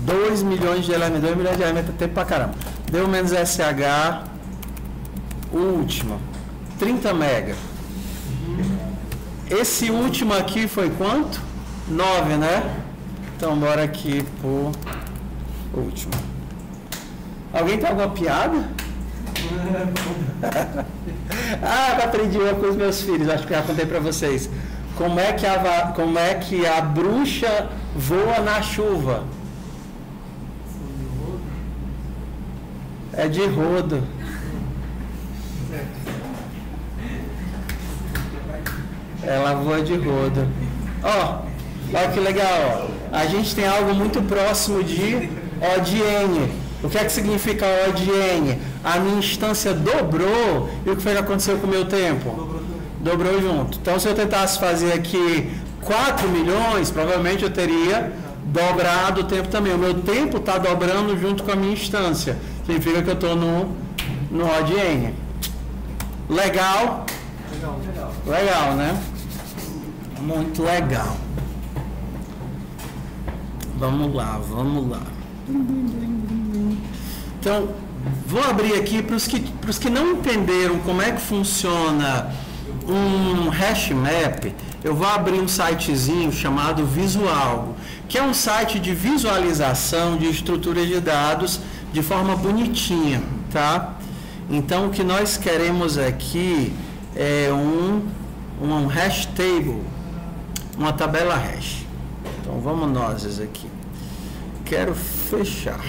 S1: 2 milhões de elementos. 2 milhões de elementos é tempo pra caramba. Deu menos SH. O último. 30 mega. Esse último aqui foi quanto? 9, né? Então bora aqui pro último. Alguém tem alguma piada? Ah, eu aprendi uma com os meus filhos, acho que já contei pra vocês. Como é que a bruxa voa na chuva? É de rodo. Ela voa de rodo. Ó, olha que legal, ó. A gente tem algo muito próximo de ODN. O que é que significa ODN? A minha instância dobrou, e o que foi que aconteceu com o meu tempo? Dobrou junto. Então, se eu tentasse fazer aqui 4 milhões, provavelmente eu teria dobrado o tempo também. O meu tempo está dobrando junto com a minha instância. Significa que eu estou no ODN. Legal? Legal, né? Muito legal. Vamos lá. Então, vou abrir aqui para os que não entenderam como é que funciona um hash map. Eu vou abrir um sitezinho chamado Visual, que é um site de visualização de estruturas de dados de forma bonitinha, tá? Então, o que nós queremos aqui é um hash table, uma tabela hash. Então, vamos nós aqui. Quero fechar.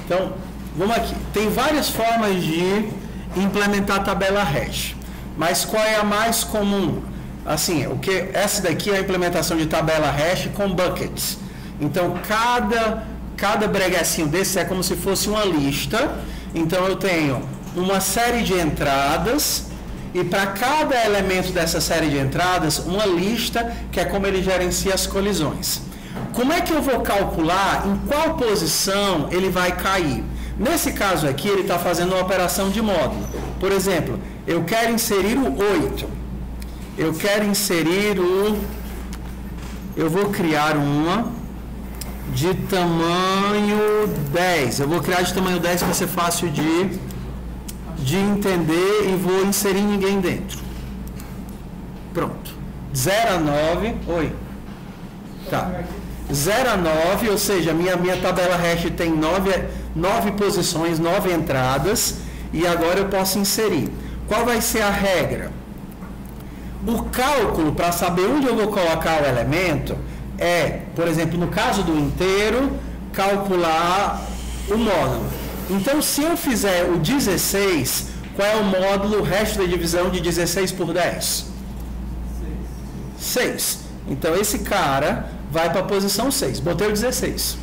S1: Então, vamos aqui. Tem várias formas de implementar tabela hash, mas qual é a mais comum? Assim, essa daqui é a implementação de tabela hash com buckets. Então, cada breguecinho desse é como se fosse uma lista. Então, eu tenho uma série de entradas e para cada elemento dessa série de entradas, uma lista que é como ele gerencia as colisões. Como é que eu vou calcular em qual posição ele vai cair? Nesse caso aqui, ele está fazendo uma operação de módulo. Por exemplo, eu quero inserir o 8. Eu quero inserir eu vou criar uma de tamanho 10. Eu vou criar de tamanho 10 para ser fácil de entender e vou inserir ninguém dentro. Pronto. 0 a 9. Oi. Tá. 0 a 9, ou seja, minha tabela hash tem 9 posições, 9 entradas, e agora eu posso inserir. Qual vai ser a regra? O cálculo para saber onde eu vou colocar o elemento é, por exemplo, no caso do inteiro, calcular o módulo. Então, se eu fizer o 16, qual é o módulo, o resto da divisão de 16 por 10? 6. 6. Então, esse cara vai para a posição 6. Botei o 16.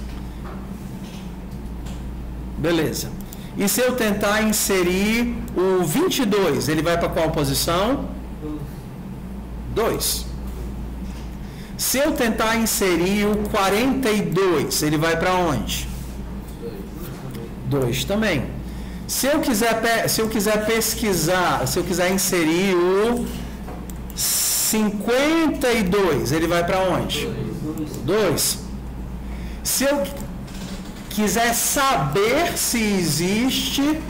S1: Beleza. E se eu tentar inserir o 22, ele vai para qual posição? 2. Se eu tentar inserir o 42, ele vai para onde? 2 também. Se eu quiser pesquisar, se eu quiser inserir o 52, ele vai para onde? 2. Se eu quiser saber se existe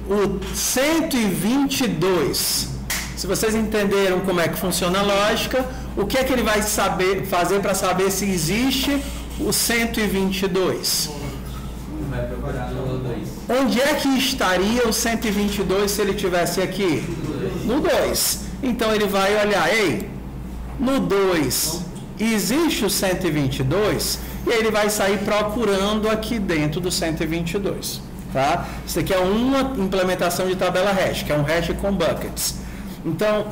S1: o 122, se vocês entenderam como é que funciona a lógica, o que é que ele vai fazer para saber se existe o 122?
S2: Vai procurar no 2.
S1: Onde é que estaria o 122 se ele estivesse aqui? No 2. Então ele vai olhar, ei, no 2 existe o 122, e aí ele vai sair procurando aqui dentro do 122. Tá? Isso aqui é uma implementação de tabela hash, que é um hash com buckets. Então,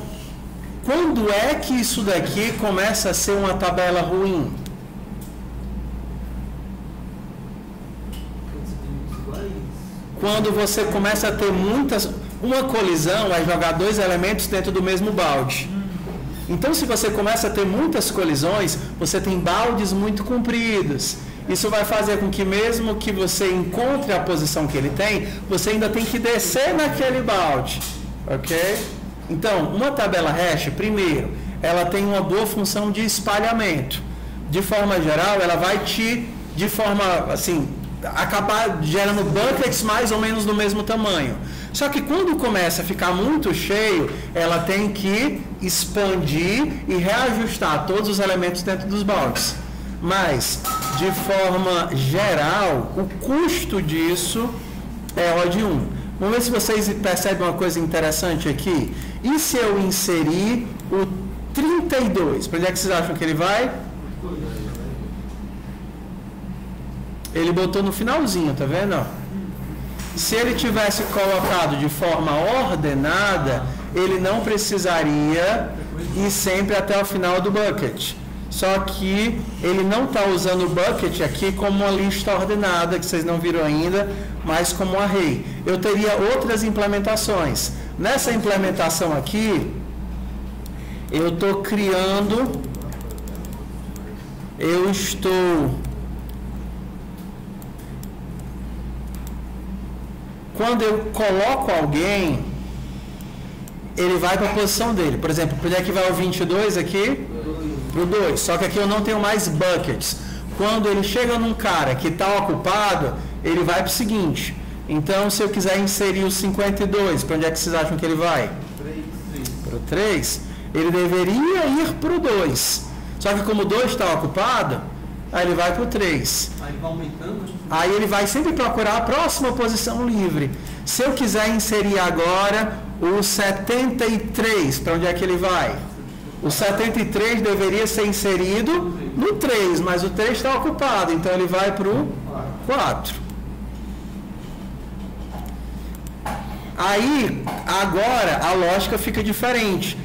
S1: quando é que isso daqui começa a ser uma tabela ruim? Quando você começa a ter uma colisão, vai jogar 2 elementos dentro do mesmo balde. Então, se você começa a ter muitas colisões, você tem baldes muito compridos. Isso vai fazer com que, mesmo que você encontre a posição que ele tem, você ainda tem que descer naquele balde. Ok? Então, uma tabela hash, primeiro, ela tem uma boa função de espalhamento. De forma geral, ela vai de forma, assim, acabar gerando buckets mais ou menos do mesmo tamanho. Só que quando começa a ficar muito cheio, ela tem que expandir e reajustar todos os elementos dentro dos baldes. Mas, de forma geral, o custo disso é O de 1. Vamos ver se vocês percebem uma coisa interessante aqui. E se eu inserir o 32? Para onde é que vocês acham que ele vai? Ele botou no finalzinho, tá vendo? Se ele tivesse colocado de forma ordenada, ele não precisaria ir sempre até o final do bucket. Só que ele não está usando o bucket aqui como uma lista ordenada, que vocês não viram ainda, mas como um array. Eu teria outras implementações. Nessa implementação aqui, eu estou criando, quando eu coloco alguém, ele vai para a posição dele. Por exemplo, por onde é que vai o 22 aqui? Para o 2. Só que aqui eu não tenho mais buckets. Quando ele chega num cara que está ocupado, ele vai para o seguinte. Então, se eu quiser inserir o 52, para onde é que vocês acham que ele vai? Para o 3. Ele deveria ir para o 2. Só que como o 2 está ocupado, aí ele vai para o 3.
S3: Aí vai aumentando?
S1: Aí ele vai sempre procurar a próxima posição livre. Se eu quiser inserir agora o 73, para onde é que ele vai? O 73 deveria ser inserido no 3, mas o 3 está ocupado, então ele vai para o 4. Aí, agora, a lógica fica diferente.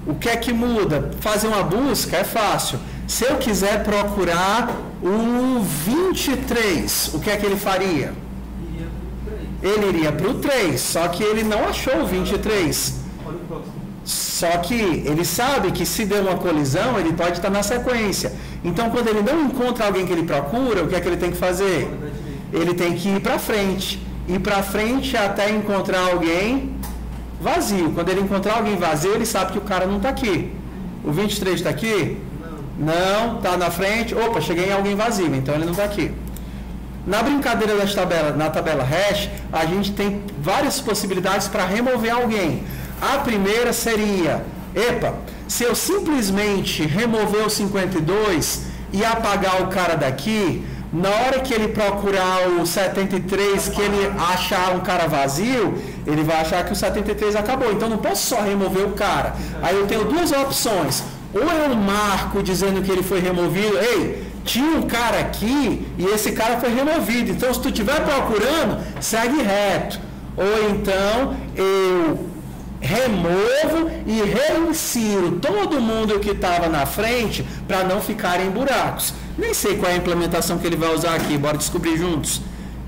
S1: O que é que muda? Fazer uma busca é fácil. Se eu quiser procurar o 23, o que é que ele faria? Ele iria para o 3, só que ele não achou o 23. Só que ele sabe que se der uma colisão, ele pode estar na sequência. Então, quando ele não encontra alguém que ele procura, o que é que ele tem que fazer? Ele tem que ir para frente. Ir para frente até encontrar alguém vazio. Quando ele encontrar alguém vazio, ele sabe que o cara não está aqui. O 23 está aqui? Não, está na frente. Opa, cheguei em alguém vazio, então ele não está aqui. Na brincadeira das tabelas, na tabela hash, a gente tem várias possibilidades para remover alguém. A primeira seria, se eu simplesmente remover o 52 e apagar o cara daqui, na hora que ele procurar o 73, que ele achar um cara vazio, ele vai achar que o 73 acabou. Então não posso só remover o cara. Aí eu tenho duas opções. Ou eu marco dizendo que ele foi removido, tinha um cara aqui e esse cara foi removido. Então se tu estiver procurando, segue reto. Ou então eu removo e reinsiro todo mundo que estava na frente para não ficarem buracos. Nem sei qual é a implementação que ele vai usar aqui, bora descobrir juntos.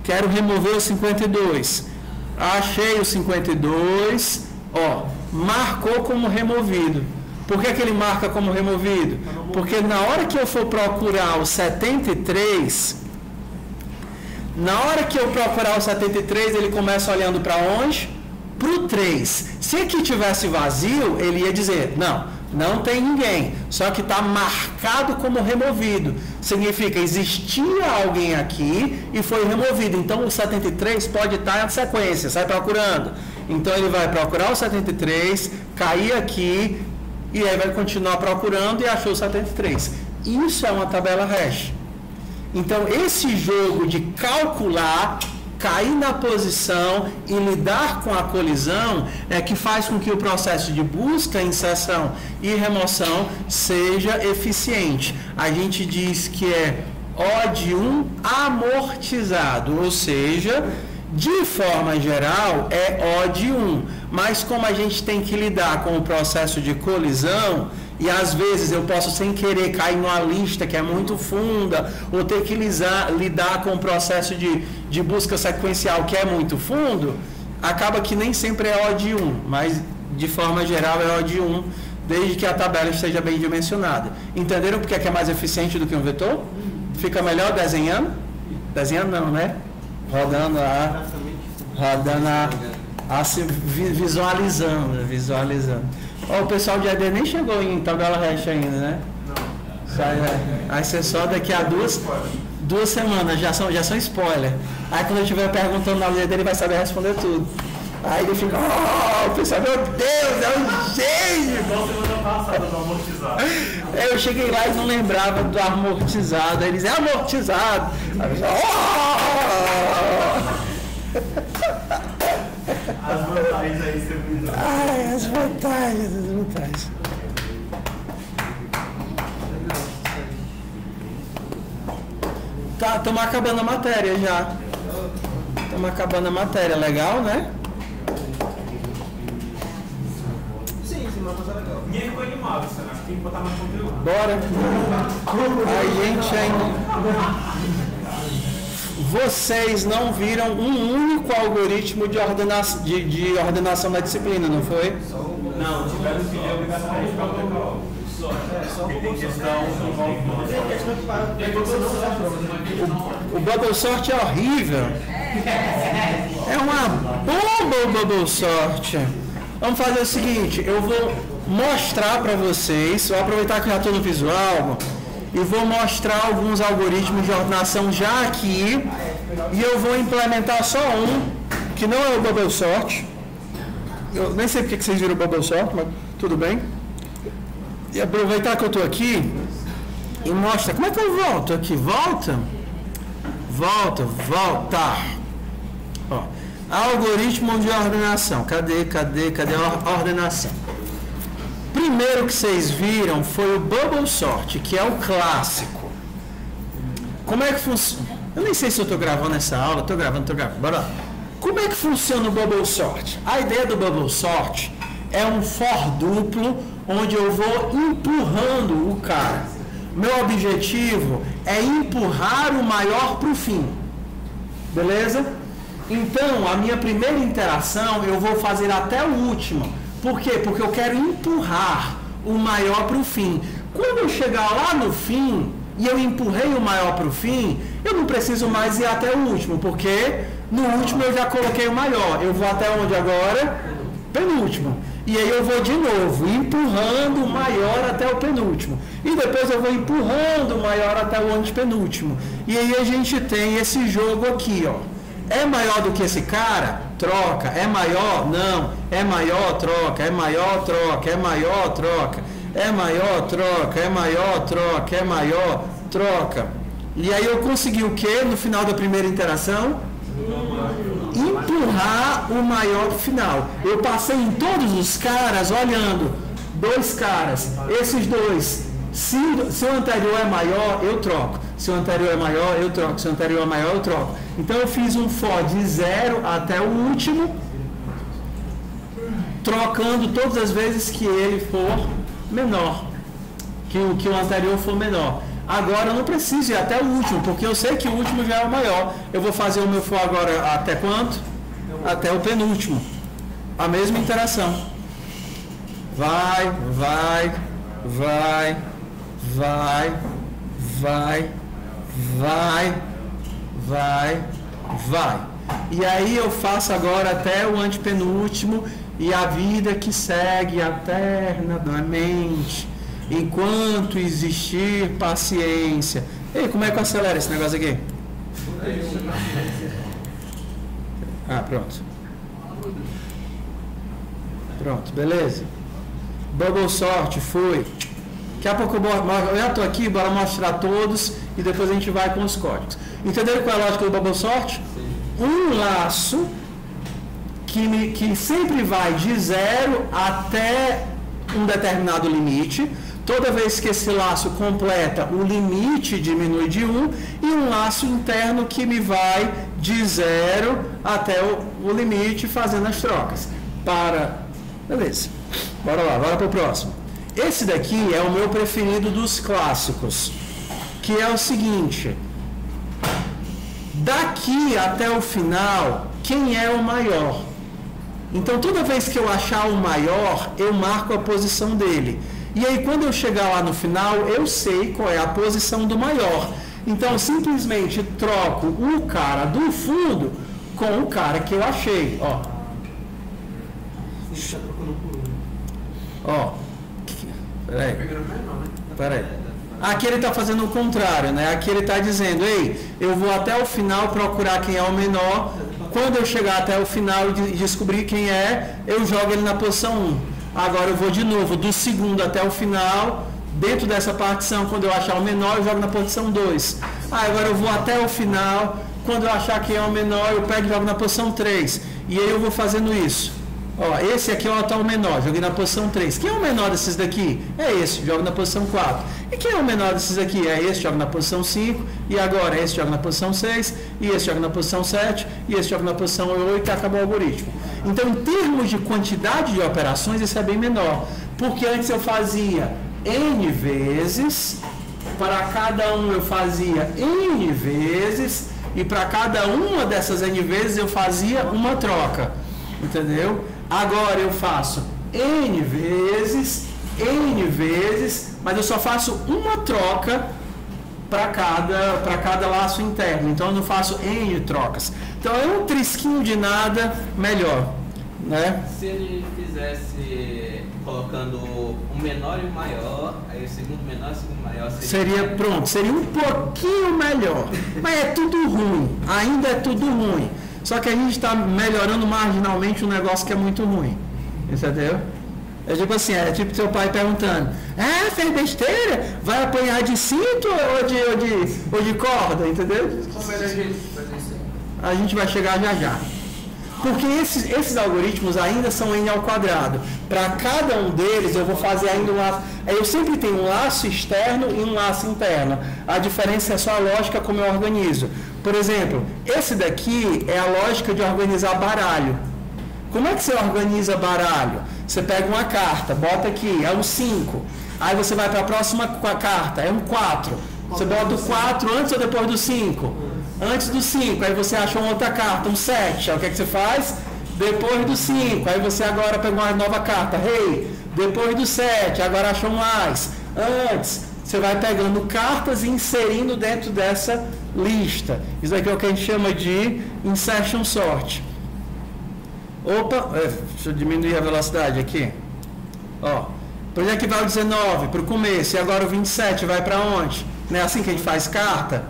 S1: Quero remover o 52. Achei o 52, marcou como removido. Por que ele marca como removido? Porque na hora que eu for procurar o 73, ele começa olhando para onde? Para o 3. Se aqui tivesse vazio, ele ia dizer, não tem ninguém, só que está marcado como removido. Significa, existia alguém aqui e foi removido. Então, o 73 pode estar na sequência, sai procurando. Então, ele vai procurar o 73, cair aqui, e aí vai continuar procurando e achou o 73. Isso é uma tabela hash. Então, esse jogo de calcular, cair na posição e lidar com a colisão é que faz com que o processo de busca, inserção e remoção seja eficiente. A gente diz que é O de 1 amortizado, ou seja, de forma geral é O de 1, mas como a gente tem que lidar com o processo de colisão, e às vezes eu posso sem querer cair numa lista que é muito funda, ou ter que lidar com o processo de busca sequencial que é muito fundo, acaba que nem sempre é O de 1, mas de forma geral é O de 1, desde que a tabela esteja bem dimensionada. Entenderam porque é mais eficiente do que um vetor? Fica melhor desenhando? Desenhando não, né? Rodando visualizando. O pessoal de AD nem chegou em tabela hash ainda, né? Não. Vai ser só daqui a duas semanas, já são spoiler. Aí quando eu estiver perguntando na letra dele, vai saber responder tudo. Aí ele fica, o pessoal, meu Deus, é um gênio!
S4: Igual semana passada do amortizado.
S1: Eu cheguei lá e não lembrava do amortizado. Aí eles, é amortizado. Aí eu
S4: As vantagens aí, você viu?
S1: As vantagens. Tá, estamos acabando a matéria já. Legal, né?
S3: Sim, mas é legal.
S4: Ninguém ficou animado, será? Tem que botar mais conteúdo.
S1: Bora. A gente ainda... Vocês não viram um único algoritmo de ordenação da disciplina, não foi?
S4: Não, tiveram que pedir a obrigação de ficar o tem questão,
S1: o bubble sort é horrível. É uma bomba o bubble sort. Vamos fazer o seguinte, eu vou mostrar para vocês, vou aproveitar que já estou no visual e vou mostrar alguns algoritmos de ordenação já aqui, e eu vou implementar só um, que não é o bubble sort. Eu nem sei porque que vocês viram o bubble sort, mas tudo bem. E aproveitar que eu estou aqui e mostra como é que eu volto aqui. Volta. Ó, algoritmo de ordenação. Cadê a ordenação? Primeiro que vocês viram foi o bubble sort, que é o clássico. Como é que funciona? Eu nem sei se eu estou gravando essa aula. Estou gravando. Bora lá. Como é que funciona o bubble sort? A ideia do bubble sort é um for duplo, onde eu vou empurrando o cara. Meu objetivo é empurrar o maior para o fim. Beleza? Então, a minha primeira interação eu vou fazer até o último. Por quê? Porque eu quero empurrar o maior para o fim. Quando eu chegar lá no fim e eu empurrei o maior para o fim, eu não preciso mais ir até o último, porque no último eu já coloquei o maior. Eu vou até onde agora? Penúltimo. E aí eu vou de novo, empurrando o maior até o penúltimo. E depois eu vou empurrando o maior até o antepenúltimo. E aí a gente tem esse jogo aqui, ó. É maior do que esse cara? Troca. É maior? Não. É maior? Troca. É maior? Troca. É maior? Troca. É maior? Troca. É maior? Troca. É maior? Troca. E aí eu consegui o quê no final da primeira interação? Empurrar o maior pro final. Eu passei em todos os caras olhando. Dois caras. Esses dois. Se o anterior é maior, eu troco. Se o anterior é maior, eu troco. Se o anterior é maior, eu troco. Então eu fiz um for de 0 até o último. trocando todas as vezes que ele for menor, que o anterior for menor. Agora eu não preciso ir até o último, porque eu sei que o último já é o maior. Eu vou fazer o meu for agora até quanto? Até o penúltimo. A mesma interação. Vai, vai, vai, vai, vai, vai, vai, vai. E aí eu faço agora até o antepenúltimo e a vida que segue eternamente, enquanto existir paciência. Ei, como é que eu acelero esse negócio aqui? Ah, pronto. Pronto, beleza. Bubble sort, foi. Daqui a pouco eu já estou aqui, bora mostrar todos e depois a gente vai com os códigos. Entenderam qual é a lógica do bubble sort? Um laço que sempre vai de 0 até um determinado limite. Toda vez que esse laço completa, o limite diminui de 1, e um laço interno que me vai de 0 até o limite, fazendo as trocas. Beleza. Bora lá, bora para o próximo. Esse daqui é o meu preferido dos clássicos, que é o seguinte: daqui até o final, quem é o maior? Então, toda vez que eu achar o maior, eu marco a posição dele. E aí, quando eu chegar lá no final, eu sei qual é a posição do maior. Então, eu simplesmente troco o cara do fundo com o cara que eu achei. Ó.
S3: Você está trocando por um.
S1: Ó. Peraí. Aqui ele está fazendo o contrário, né? Aqui ele está dizendo: ei, eu vou até o final procurar quem é o menor. Quando eu chegar até o final e descobrir quem é, eu jogo ele na posição 1. Agora eu vou de novo do segundo até o final. Dentro dessa partição, quando eu achar o menor, eu jogo na posição 2. Agora eu vou até o final. Quando eu achar quem é o menor, eu pego e jogo na posição 3. E aí eu vou fazendo isso. Ó, esse aqui é o atual menor, joguei na posição 3. Quem é o menor desses daqui? É esse, jogo na posição 4. E quem é o menor desses aqui? É esse, jogo na posição 5. E agora esse joga na posição 6. E esse joga na posição 7. E esse joga na posição 8 e acabou o algoritmo. Então, em termos de quantidade de operações, isso é bem menor. Porque antes eu fazia N vezes, para cada um eu fazia N vezes, e para cada uma dessas N vezes eu fazia uma troca. Entendeu? Agora eu faço N vezes, mas eu só faço uma troca para cada laço interno. Então eu não faço N trocas. Então é um trisquinho de nada melhor, né?
S2: Se ele fizesse colocando um menor e um maior, aí o segundo menor e o segundo maior
S1: seria um pouquinho melhor. Mas é tudo ruim, ainda é tudo ruim. Só que a gente está melhorando marginalmente um negócio que é muito ruim. Entendeu? É tipo assim, é tipo seu pai perguntando: fez besteira? Vai apanhar de cinto ou de corda? Entendeu?
S3: Qual é o jeito de fazer isso?
S1: A gente vai chegar já já. Porque esses algoritmos ainda são n ao quadrado. Para cada um deles eu vou fazer ainda um laço. Eu sempre tenho um laço externo e um laço interno. A diferença é só a lógica como eu organizo. Por exemplo, esse daqui é a lógica de organizar baralho. Como é que você organiza baralho? Você pega uma carta, bota aqui, é um 5. Aí você vai para a próxima carta, é um 4. Você bota o 4 antes ou depois do 5? Antes do 5. Aí você acha uma outra carta, um 7. Aí o que é que você faz? Depois do 5. Aí você agora pega uma nova carta, rei. Depois do 7, agora achou mais. Antes, você vai pegando cartas e inserindo dentro dessa lista. Isso aqui é o que a gente chama de insertion sort. Opa, deixa eu diminuir a velocidade aqui. Ó, para onde é que vai o 19? Para o começo. E agora o 27 vai para onde? Não é assim que a gente faz carta?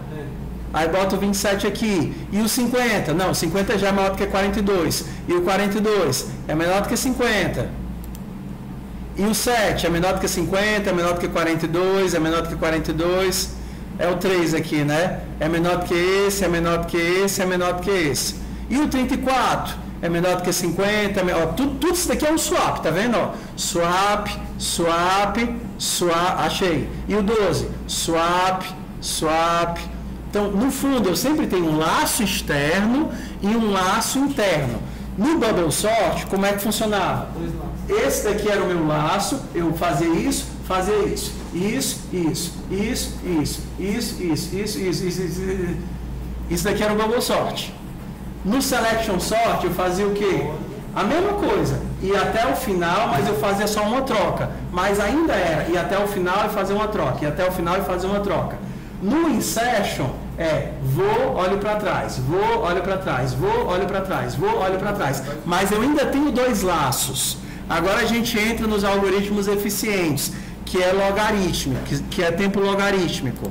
S1: Aí bota o 27 aqui. E o 50? Não, o 50 já é maior do que 42. E o 42 é menor do que 50. E o 7 é menor do que 50, é menor do que 42, é menor do que 42. É o 3 aqui, né? É menor do que esse, é menor do que esse, é menor do que esse. E o 34 é menor do que 50, tudo isso daqui é um swap, tá vendo? Ó, swap, achei. E o 12, swap. Então, no fundo, eu sempre tenho um laço externo e um laço interno. No bubble sort, como é que funcionava? Esse daqui era o meu laço, eu fazia isso, isso daqui era o bubble sort. No selection sort eu fazia o quê? A mesma coisa, ia até o final, mas eu fazia só uma troca, mas ainda era, ia até o final e fazer uma troca, ia até o final e fazer uma troca. No insertion vou, olho para trás, vou, olho para trás, vou, olho para trás, vou, olho para trás, mas eu ainda tenho dois laços. Agora a gente entra nos algoritmos eficientes, que é logarítmico, que é tempo logarítmico.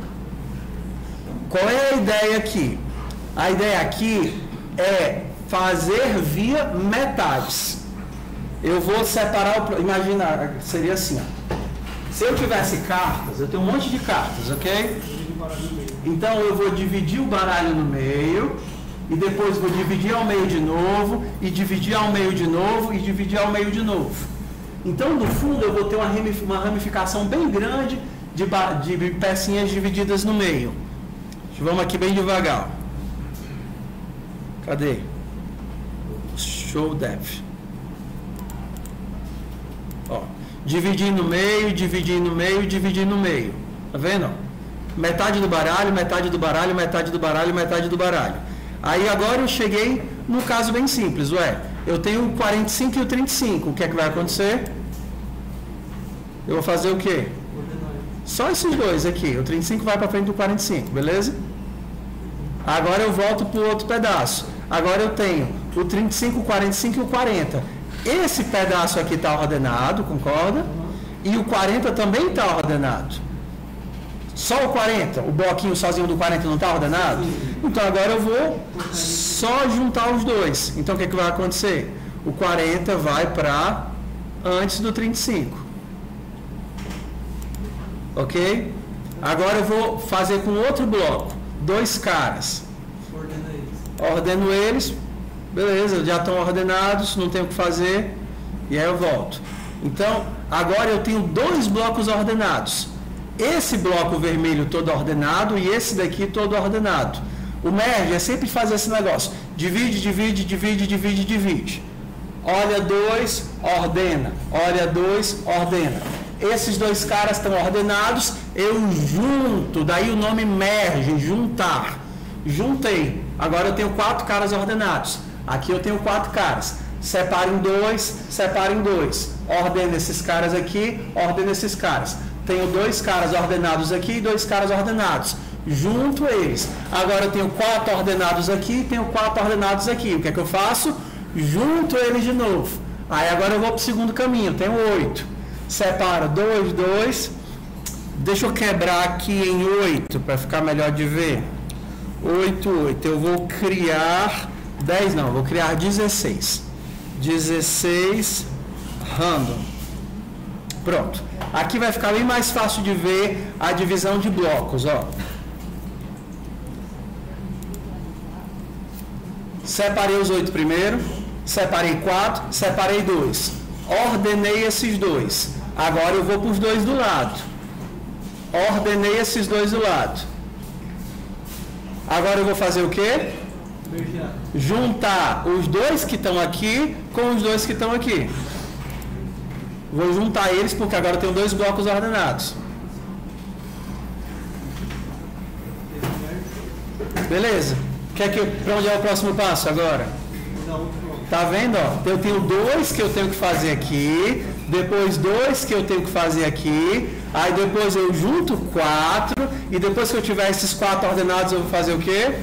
S1: Qual é a ideia aqui? A ideia aqui é fazer via metades. Eu vou separar, imagina, seria assim, ó. Se eu tivesse cartas, eu tenho um monte de cartas, ok? Então eu vou dividir o baralho no meio, e depois vou dividir ao meio de novo, e dividir ao meio de novo, e dividir ao meio de novo. Então, no fundo, eu vou ter uma ramificação bem grande de pecinhas divididas no meio. Vamos aqui bem devagar. Cadê? Show depth. Ó, dividir no meio, dividir no meio, dividir no meio. Tá vendo? Metade do baralho, metade do baralho, metade do baralho, metade do baralho. Aí agora eu cheguei num caso bem simples. Eu tenho o 45 e o 35. O que é que vai acontecer? Eu vou fazer o quê? Só esses dois aqui. O 35 vai para frente do 45, beleza? Agora eu volto para o outro pedaço. Agora eu tenho o 35, o 45 e o 40. Esse pedaço aqui está ordenado, concorda? E o 40 também está ordenado. Só o 40, o bloquinho sozinho do 40 não está ordenado? Então agora eu vou só juntar os dois. Então o que vai acontecer? O 40 vai para antes do 35. Ok? Agora eu vou fazer com outro bloco. Dois caras. Ordeno eles. Beleza, já estão ordenados, não tenho o que fazer. E aí eu volto. Então, agora eu tenho dois blocos ordenados. Esse bloco vermelho todo ordenado e esse daqui todo ordenado. O merge é sempre fazer esse negócio. Divide, divide, divide, divide, divide. Olha dois, ordena. Olha dois, ordena. Esses dois caras estão ordenados, eu junto. Daí o nome merge, juntar. Juntei. Agora eu tenho 4 caras ordenados. Aqui eu tenho 4 caras. Separa em dois, separa em dois. Ordena esses caras aqui, ordena esses caras. Tenho 2 caras ordenados aqui e 2 caras ordenados. Junto eles. Agora eu tenho 4 ordenados aqui e tenho 4 ordenados aqui. O que é que eu faço? Junto eles de novo. Aí agora eu vou para o segundo caminho. Tenho 8. Separo 2, 2. Deixa eu quebrar aqui em 8 para ficar melhor de ver. 8, 8. Eu vou criar 10, não. Vou criar 16. 16 random. Pronto. Aqui vai ficar bem mais fácil de ver a divisão de blocos, ó. Separei os 8 primeiro, separei 4, separei 2. Ordenei esses 2. Agora eu vou para os 2 do lado. Ordenei esses 2 do lado. Agora eu vou fazer o quê? Juntar os 2 que estão aqui com os 2 que estão aqui. Vou juntar eles porque agora eu tenho 2 blocos ordenados. Beleza? Para onde é o próximo passo agora? Tá vendo? Ó? Eu tenho 2 que eu tenho que fazer aqui, depois 2 que eu tenho que fazer aqui, aí depois eu junto 4, e depois que eu tiver esses 4 ordenados eu vou fazer o quê?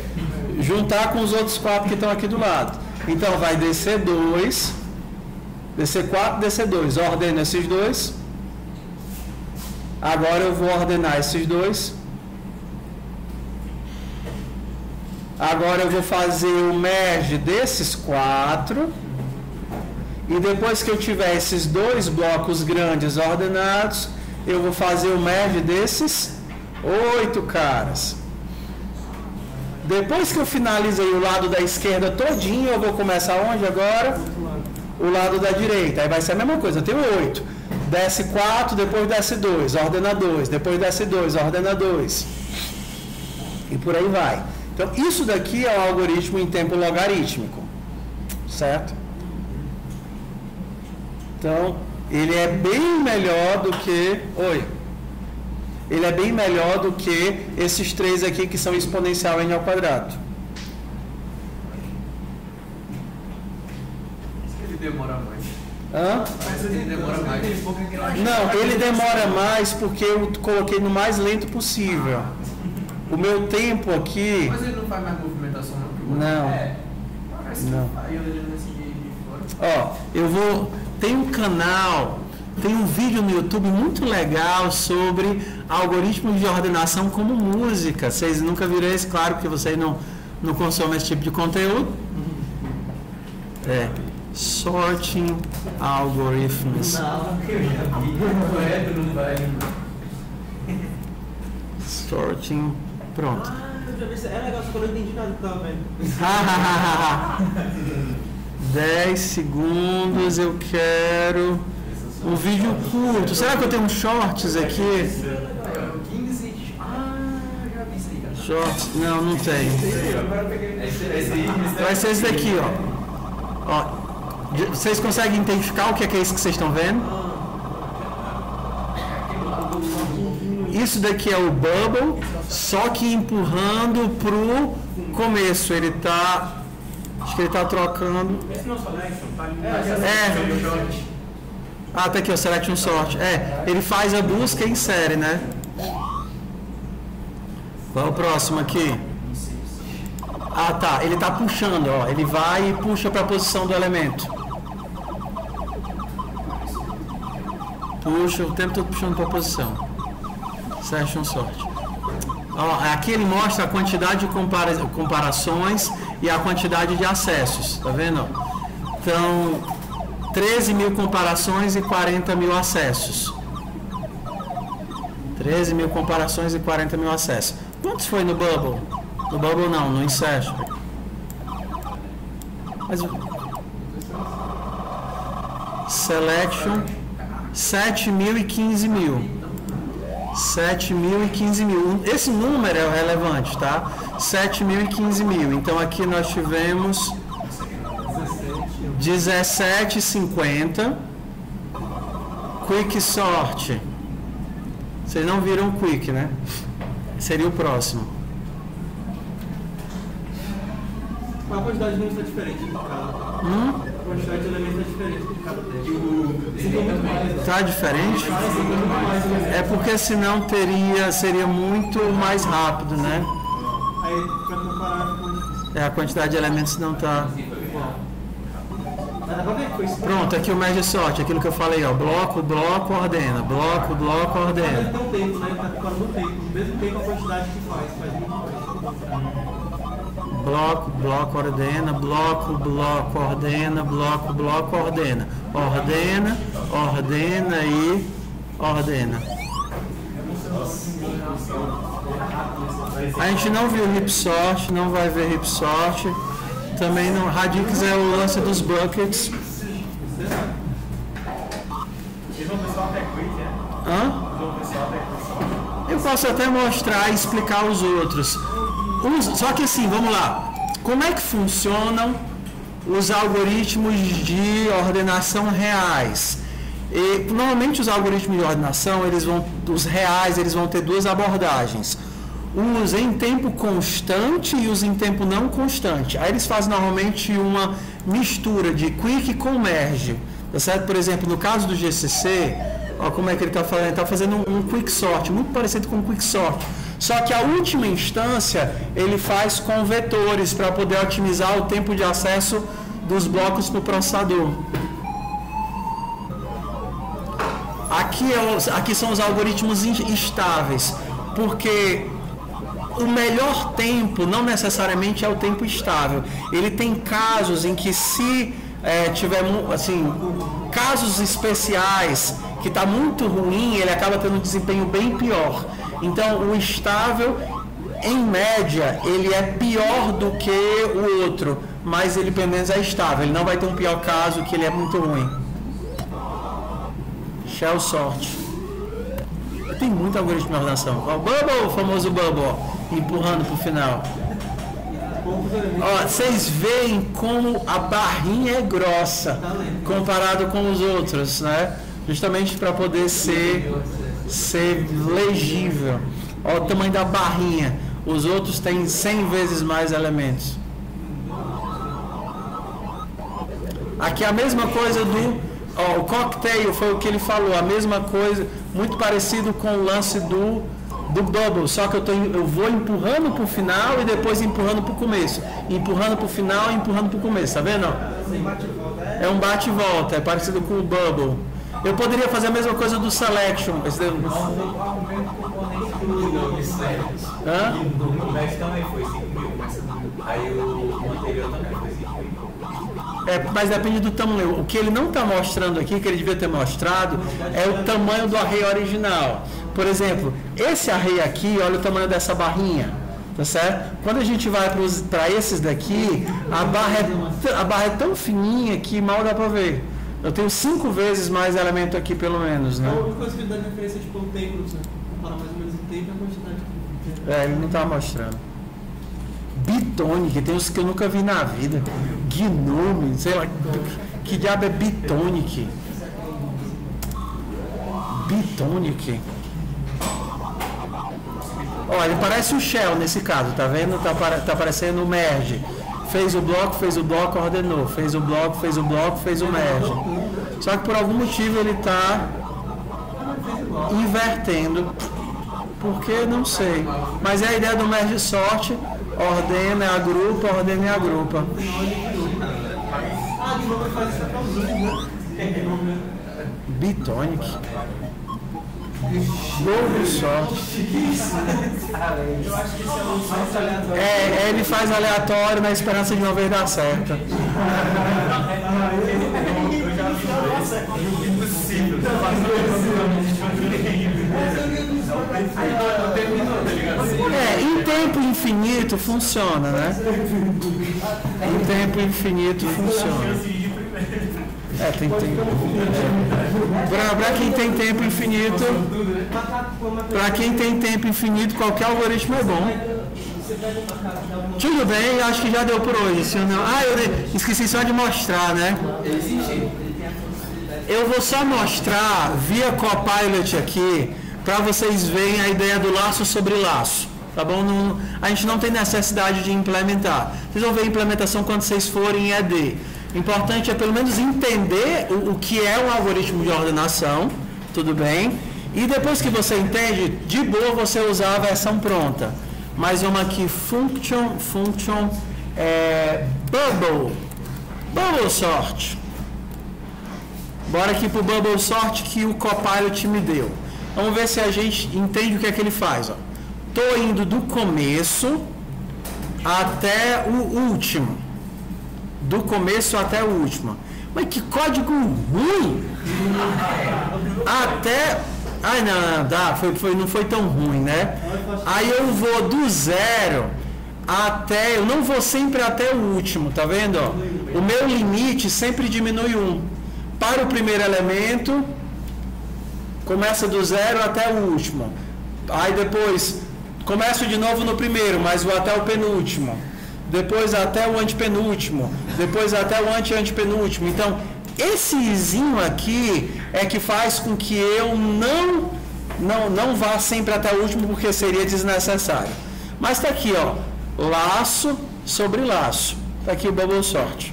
S1: Juntar com os outros 4 que estão aqui do lado. Então vai descer 2. Descer 4, descer 2. Ordeno esses 2. Agora eu vou ordenar esses 2. Agora eu vou fazer o merge desses 4. E depois que eu tiver esses 2 blocos grandes ordenados, eu vou fazer o merge desses 8 caras. Depois que eu finalizei o lado da esquerda todinho, eu vou começar onde agora? O lado da direita. Aí vai ser a mesma coisa. Eu tenho 8. Desce 4, depois desce 2. Ordena 2. Depois desce 2. Ordena 2. E por aí vai. Então, isso daqui é o algoritmo em tempo logarítmico. Certo? Então, ele é bem melhor do que... Oi. Ele é bem melhor do que esses três aqui que são exponencial n ao quadrado.
S3: Ele demora mais.
S1: Hã?
S3: Mas ele demora mais.
S1: Não, ele demora mais porque eu coloquei no mais lento possível. O meu tempo aqui...
S3: Mas ele não faz mais movimentação, não?
S1: Não.
S3: É. Parece
S1: Não.
S3: que aí eu olhando assim de fora.
S1: Ó, eu vou... Tem um canal, tem um vídeo no YouTube muito legal sobre algoritmos de ordenação como música. Vocês nunca viram esse, claro, porque vocês não consomem esse tipo de conteúdo. É. Sorting Algorithms.
S3: Não, que eu já vi. Não vai.
S1: Sorting. Pronto.
S2: Eu já vi isso. É legal, só que eu não entendi nada que tava vendo.
S1: 10 segundos, eu quero um vídeo curto. Será que eu tenho uns shorts aqui?
S3: 15. Já vi isso aí.
S1: Shorts? Não tem.
S3: Agora eu peguei.
S1: Vai ser esse daqui, ó. Vocês conseguem identificar o que é isso que vocês estão vendo? Isso daqui é o bubble, só que empurrando pro começo. Ele tá... Acho que ele tá trocando...
S4: Esse não é o selection, tá ali.
S1: Ah, tá aqui, o selection sort. Ele faz a busca em série, né? Qual é o próximo aqui? Ah, tá. Ele tá puxando, ó. Ele vai e puxa para a posição do elemento. Puxa, o tempo todo puxando para a posição. Selection sort. Ó, aqui ele mostra a quantidade de comparações e a quantidade de acessos. Tá vendo? Então, 13 mil comparações e 40 mil acessos. 13 mil comparações e 40 mil acessos. Quantos foi no Bubble? No Bubble não, no Insertion. Mas... Selection, 7 mil e 15 mil. 7 mil e 15 mil. Esse número é o relevante, tá? 7 mil e 15 mil. Então aqui nós tivemos 17,50. Quick Sort. Vocês não viram o Quick, né? Seria o próximo.
S2: A quantidade de elementos está diferente de cada. A quantidade de elementos está diferente de cada teste.
S1: Tá diferente? É porque senão seria muito mais rápido, né?
S2: Aí, para comparar com
S1: A quantidade de elementos não tá... Pronto, aqui o Merge Sort, aquilo que eu falei, ó. Bloco, bloco, ordena. Bloco, bloco, ordena.
S2: Ele tem um tempo, né? Ele está comparando o tempo. No mesmo tempo a quantidade que faz muito mais.
S1: Bloco, bloco, ordena, bloco, bloco, ordena, bloco, bloco, ordena. Ordena, ordena e ordena. A gente não viu Heap Sort, não vai ver Heap Sort. Também não. Radix é o lance dos buckets.
S4: Eles vão pessoal até quick, né?
S1: Hã?
S4: Eles vão pessoal até quick.
S1: Eu posso até mostrar e explicar os outros. Só que assim, vamos lá. Como é que funcionam os algoritmos de ordenação reais? Normalmente os algoritmos de ordenação, os reais, eles vão ter duas abordagens. Os em tempo constante e os em tempo não constante. Aí eles fazem normalmente uma mistura de quick com merge. Tá certo? Por exemplo, no caso do GCC, ó, como é que ele está fazendo? Ele está fazendo um quick sort, muito parecido com um quick sort. Só que a última instância ele faz com vetores para poder otimizar o tempo de acesso dos blocos para o processador. Aqui são os algoritmos estáveis, porque o melhor tempo não necessariamente é o tempo estável. Ele tem casos em que se tiver assim, casos especiais que está muito ruim, ele acaba tendo um desempenho bem pior. Então o estável, em média, ele é pior do que o outro, mas ele pelo menos é estável. Ele não vai ter um pior caso que ele é muito ruim. Shell Sort. Tem muito algoritmo de ordenação. O Bubble, o famoso Bubble, ó, empurrando para o final. Ó, vocês veem como a barrinha é grossa comparado com os outros, né? Justamente para poder ser legível. Olha o tamanho da barrinha. Os outros têm 100 vezes mais elementos. Aqui a mesma coisa o cocktail foi o que ele falou. A mesma coisa, muito parecido com o lance do bubble. Só que eu vou empurrando para o final e depois empurrando para o começo. Empurrando para o final e empurrando para o começo. Tá vendo? É um bate e volta. É parecido com o bubble. Eu poderia fazer a mesma coisa do selection. Hã?
S3: O Max também foi 5 mil. Aí o anterior também foi 5 mil.
S1: Mas depende do tamanho. O que ele não está mostrando aqui, que ele devia ter mostrado, é o tamanho do array original. Por exemplo, esse array aqui, olha o tamanho dessa barrinha. Tá certo? Quando a gente vai para esses daqui, a barra é tão fininha que mal dá para ver. Eu tenho 5 vezes mais elemento aqui, pelo menos, né?
S2: A única coisa que ele dá referência é tipo o tempo, você compara mais ou menos o tempo e a quantidade.
S1: Ele não tá mostrando. Bitonic, tem uns que eu nunca vi na vida. Gnome, sei lá. Que diabo é Bitonic? Bitonic. Olha, ele parece o Shell nesse caso, tá vendo? Tá parecendo o merge. Fez o bloco, ordenou. Fez o bloco, fez o merge. Só que por algum motivo ele está invertendo. Por que? Não sei. Mas é a ideia do merge sort. Ordena, agrupa, ordena e agrupa. Bitonic. Bubble sort. Ele faz aleatório na esperança de uma vez dar certo. Em tempo infinito funciona, né? Em tempo infinito funciona. Para quem tem tempo infinito, qualquer algoritmo é bom. Tudo bem, acho que já deu por hoje. Se eu não... eu esqueci só de mostrar, né? Eu vou só mostrar via Copilot aqui para vocês verem a ideia do laço sobre laço. Tá bom? A gente não tem necessidade de implementar. Vocês vão ver a implementação quando vocês forem em ED. Importante é pelo menos entender o que é um algoritmo de ordenação, tudo bem? E depois que você entende, de boa você usar a versão pronta. Mas vamos aqui, function, bubble sort. Bora aqui para o bubble sort que o Copilot me deu. Vamos ver se a gente entende o que é que ele faz. Estou indo do começo até o último. Do começo até o último. Mas que código ruim! Até... não foi tão ruim, né? Aí eu vou do zero até... Eu não vou sempre até o último, tá vendo? O meu limite sempre diminui 1. Para o primeiro elemento, começa do zero até o último. Aí depois, começo de novo no primeiro, mas vou até o penúltimo. Depois até o antepenúltimo, depois até o antepenúltimo. Então, esse izinho aqui é que faz com que eu não vá sempre até o último, porque seria desnecessário. Mas está aqui, ó, laço sobre laço. Está aqui o bubble sort.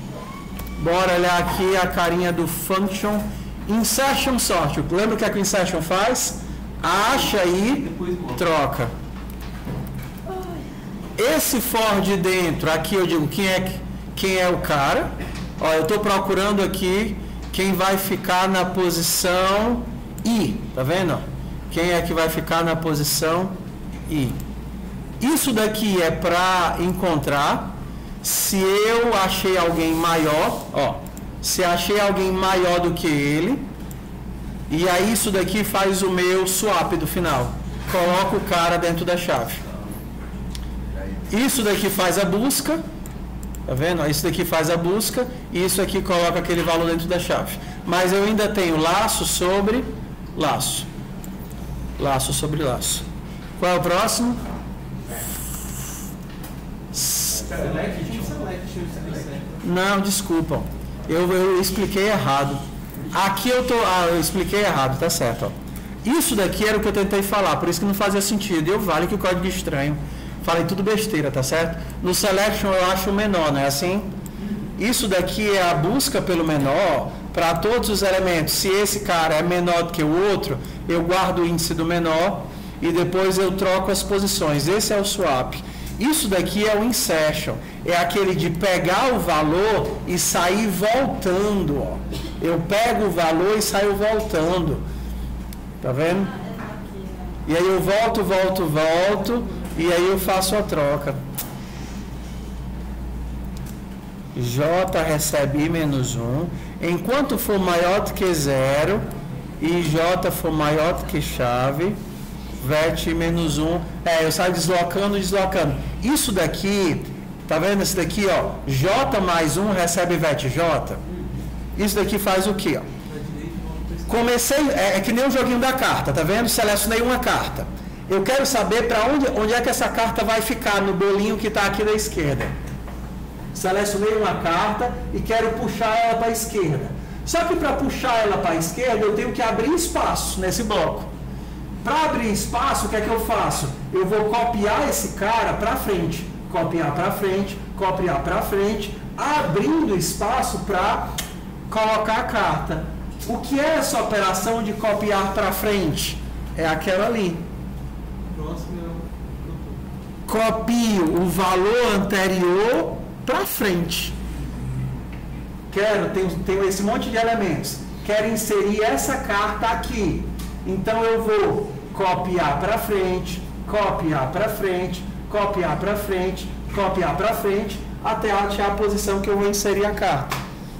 S1: Bora olhar aqui a carinha do function insertion sort. Lembra o que é que o insertion faz? Acha e troca. Esse for de dentro, aqui eu digo quem é o cara. Ó, eu estou procurando aqui quem vai ficar na posição I. Tá vendo? Quem é que vai ficar na posição I. Isso daqui é para encontrar se eu achei alguém maior. Ó, se achei alguém maior do que ele. E aí isso daqui faz o meu swap do final. Coloco o cara dentro da chave. Isso daqui faz a busca, tá vendo? Isso daqui faz a busca e isso aqui coloca aquele valor dentro da chave. Mas eu ainda tenho laço sobre laço. Laço sobre laço. Qual é o próximo?
S2: Select, tinha um select.
S1: Não, desculpa. Eu expliquei errado. Aqui eu expliquei errado, tá certo. Ó. Isso daqui era o que eu tentei falar, por isso que não fazia sentido. Eu vale que o código estranho. Falei tudo besteira, tá certo? No selection eu acho o menor, não é assim? Isso daqui é a busca pelo menor para todos os elementos. Se esse cara é menor do que o outro, eu guardo o índice do menor e depois eu troco as posições. Esse é o swap. Isso daqui é o insertion. É aquele de pegar o valor e sair voltando. Ó. Eu pego o valor e saio voltando. Tá vendo? E aí eu volto. E aí eu faço a troca. J recebe I menos 1. Enquanto for maior do que 0 e J for maior do que chave, vet menos 1. Eu saio deslocando. Isso daqui, tá vendo? Esse daqui, ó. J mais 1 recebe vet J. Isso daqui faz o quê? Ó? Comecei, é que nem o joguinho da carta, tá vendo? Selecionei uma carta. Eu quero saber para onde é que essa carta vai ficar no bolinho que está aqui da esquerda. Selecionei uma carta e quero puxar ela para a esquerda. Só que para puxar ela para a esquerda, eu tenho que abrir espaço nesse bloco. Para abrir espaço, o que é que eu faço? Eu vou copiar esse cara para frente. Copiar para frente, abrindo espaço para colocar a carta. O que é essa operação de copiar para frente? É aquela ali. Copio o valor anterior para frente. Tenho esse monte de elementos. Quero inserir essa carta aqui. Então eu vou copiar para frente, até achar a posição que eu vou inserir a carta.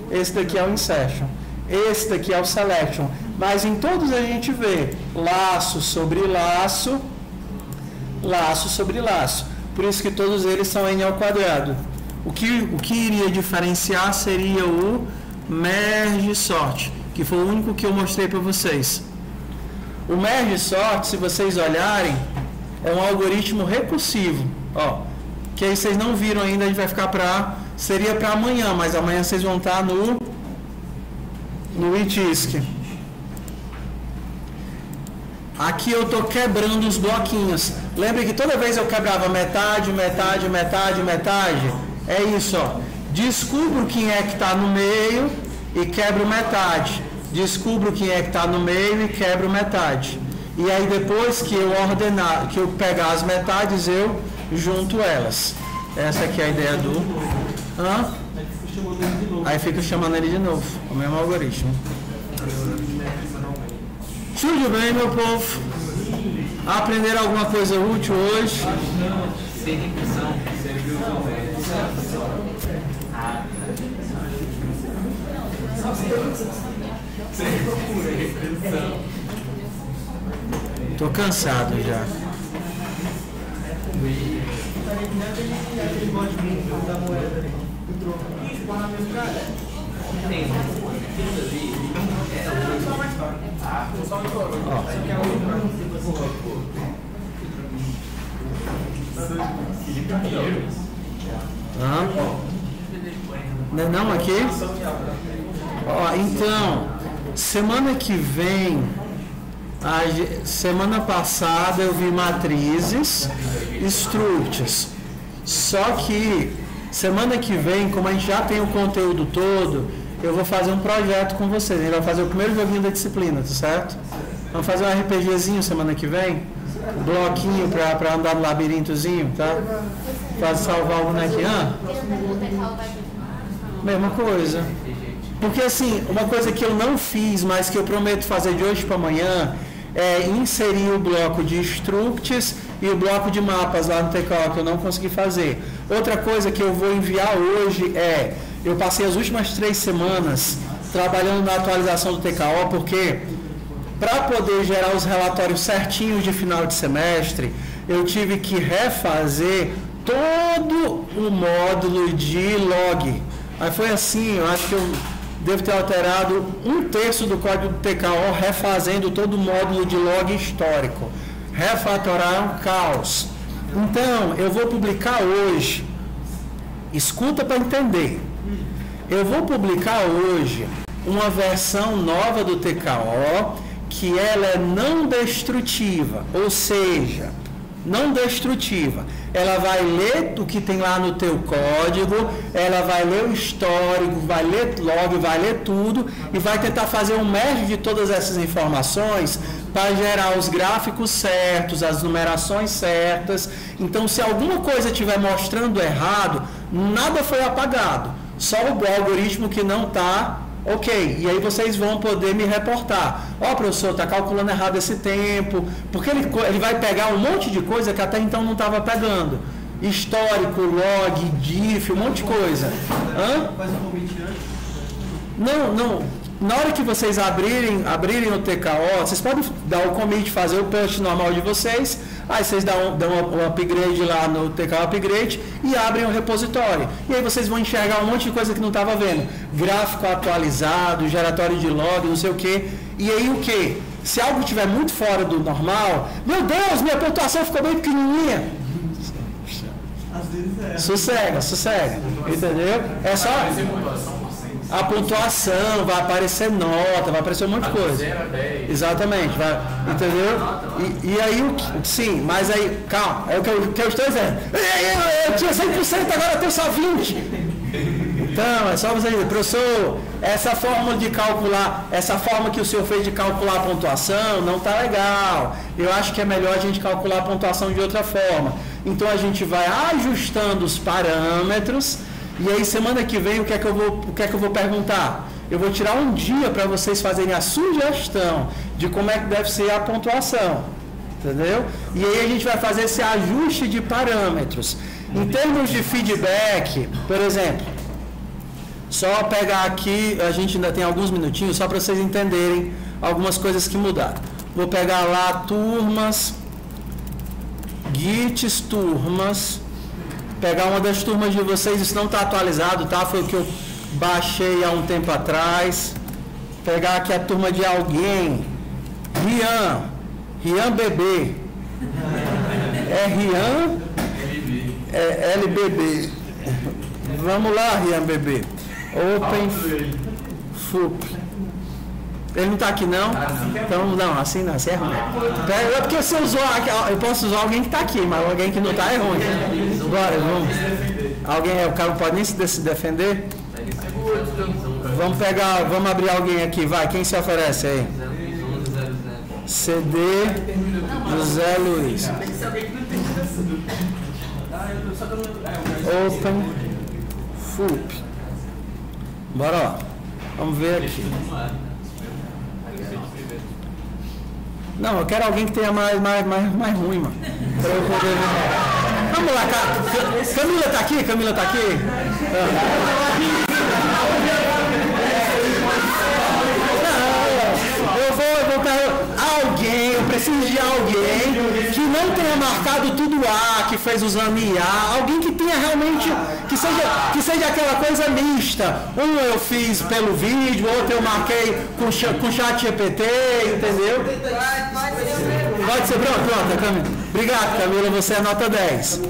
S1: Esse daqui é o insertion. Esse daqui é o selection. Mas em todos a gente vê laço sobre laço, laço sobre laço. Por isso que todos eles são n ao quadrado. O que iria diferenciar seria o merge sort, que foi o único que eu mostrei para vocês. O merge sort, se vocês olharem, é um algoritmo recursivo. Ó, que aí vocês não viram ainda, a gente vai ficar seria para amanhã, mas amanhã vocês vão estar no ITISC. Aqui eu estou quebrando os bloquinhos. Lembra que toda vez eu quebrava metade. É isso, ó. Descubro quem é que está no meio e quebro metade. Descubro quem é que está no meio e quebro metade. E aí depois que eu ordenar, que eu pegar as metades, eu junto elas. Essa aqui é a ideia do... Aí fica chamando ele de novo. O mesmo algoritmo. Tudo bem, meu povo? Aprenderam alguma coisa útil hoje?
S3: Sem recursão,
S1: Tô cansado já. Não aqui? Então, semana que vem, semana passada eu vi matrizes, structs. Só que semana que vem, como a gente já tem o conteúdo todo, eu vou fazer um projeto com vocês. A gente vai fazer o primeiro joguinho da disciplina, tá certo? Vamos fazer um RPGzinho semana que vem? Um bloquinho pra andar no labirintozinho, tá? Pra salvar o bonequinho. Mesma coisa. Porque assim, uma coisa que eu não fiz, mas que eu prometo fazer de hoje para amanhã, é inserir o bloco de structs e o bloco de mapas lá no TKO, que eu não consegui fazer. Outra coisa que eu vou enviar hoje é, eu passei as últimas 3 semanas trabalhando na atualização do TKO, porque para poder gerar os relatórios certinhos de final de semestre, eu tive que refazer todo o módulo de log. Aí foi assim, eu acho que eu devo ter alterado 1/3 do código do TKO, refazendo todo o módulo de log histórico. Refatorar é um caos. Então, eu vou publicar hoje escuta para entender. Eu vou publicar hoje uma versão nova do TKO, que ela é não destrutiva, ou seja, não destrutiva. Ela vai ler o que tem lá no teu código, ela vai ler o histórico, vai ler log, vai ler tudo e vai tentar fazer um merge de todas essas informações para gerar os gráficos certos, as numerações certas. Então, se alguma coisa estiver mostrando errado, nada foi apagado, só o algoritmo que não está ok. E aí vocês vão poder me reportar. Ó, professor, está calculando errado esse tempo, porque ele vai pegar um monte de coisa que até então não estava pegando. Histórico, log, diff, um monte de coisa. Hã?
S2: Faz um commit antes.
S1: Não. Na hora que vocês abrirem o TKO, vocês podem dar o commit, fazer o push normal de vocês, aí vocês dão um upgrade lá no TKO Upgrade e abrem o repositório. E aí vocês vão enxergar um monte de coisa que não estava vendo. Gráfico atualizado, geratório de log, não sei o quê. E aí o quê? Se algo estiver muito fora do normal, meu Deus, minha pontuação ficou bem pequenininha.
S2: Às vezes é.
S1: Sossega. Entendeu? É só... A pontuação, vai aparecer nota, vai aparecer um monte de coisa.
S3: 0 a 10.
S1: Exatamente, vai, entendeu? E aí, sim, mas aí, calma, é o que eu estou dizendo. Eu tinha 100%, agora eu tenho só 20%. Então, é só você dizer, professor, essa forma de calcular, essa forma que o senhor fez de calcular a pontuação não está legal. Eu acho que é melhor a gente calcular a pontuação de outra forma. Então, a gente vai ajustando os parâmetros. E aí, semana que vem, o que é que eu vou perguntar? Eu vou tirar um dia para vocês fazerem a sugestão de como é que deve ser a pontuação. Entendeu? E aí a gente vai fazer esse ajuste de parâmetros. Em termos de feedback, por exemplo, só pegar aqui, a gente ainda tem alguns minutinhos, só para vocês entenderem algumas coisas que mudaram. Vou pegar lá turmas, gits turmas, pegar uma das turmas de vocês, isso não está atualizado, tá? Foi o que eu baixei há um tempo atrás. Pegar aqui a turma de alguém. Rian Bebê. É Rian? É LBB. Vamos lá, Rian Bebê. Open FUP. Ele não está aqui não? Então, não, assim não, assim é ruim. É porque se eu usar, eu posso usar alguém que está aqui, mas alguém que não está é ruim. Bora, vamos. Alguém, o cara não pode nem se defender? Vamos pegar, vamos abrir alguém aqui, vai, quem se oferece aí? CD José Luiz. Open FUP. Bora lá. Vamos ver aqui. Não, eu quero alguém que tenha mais ruim, mano. Pra eu poder... Vamos lá, Camila tá aqui? Camila tá aqui? Alguém, eu preciso de alguém que não tenha marcado tudo A, que fez o exame IA, alguém que tenha realmente, que seja aquela coisa mista. Um eu fiz pelo vídeo, outro eu marquei com chat GPT, entendeu? Pode ser, pronto, Camila. Obrigado, Camila, você é nota 10.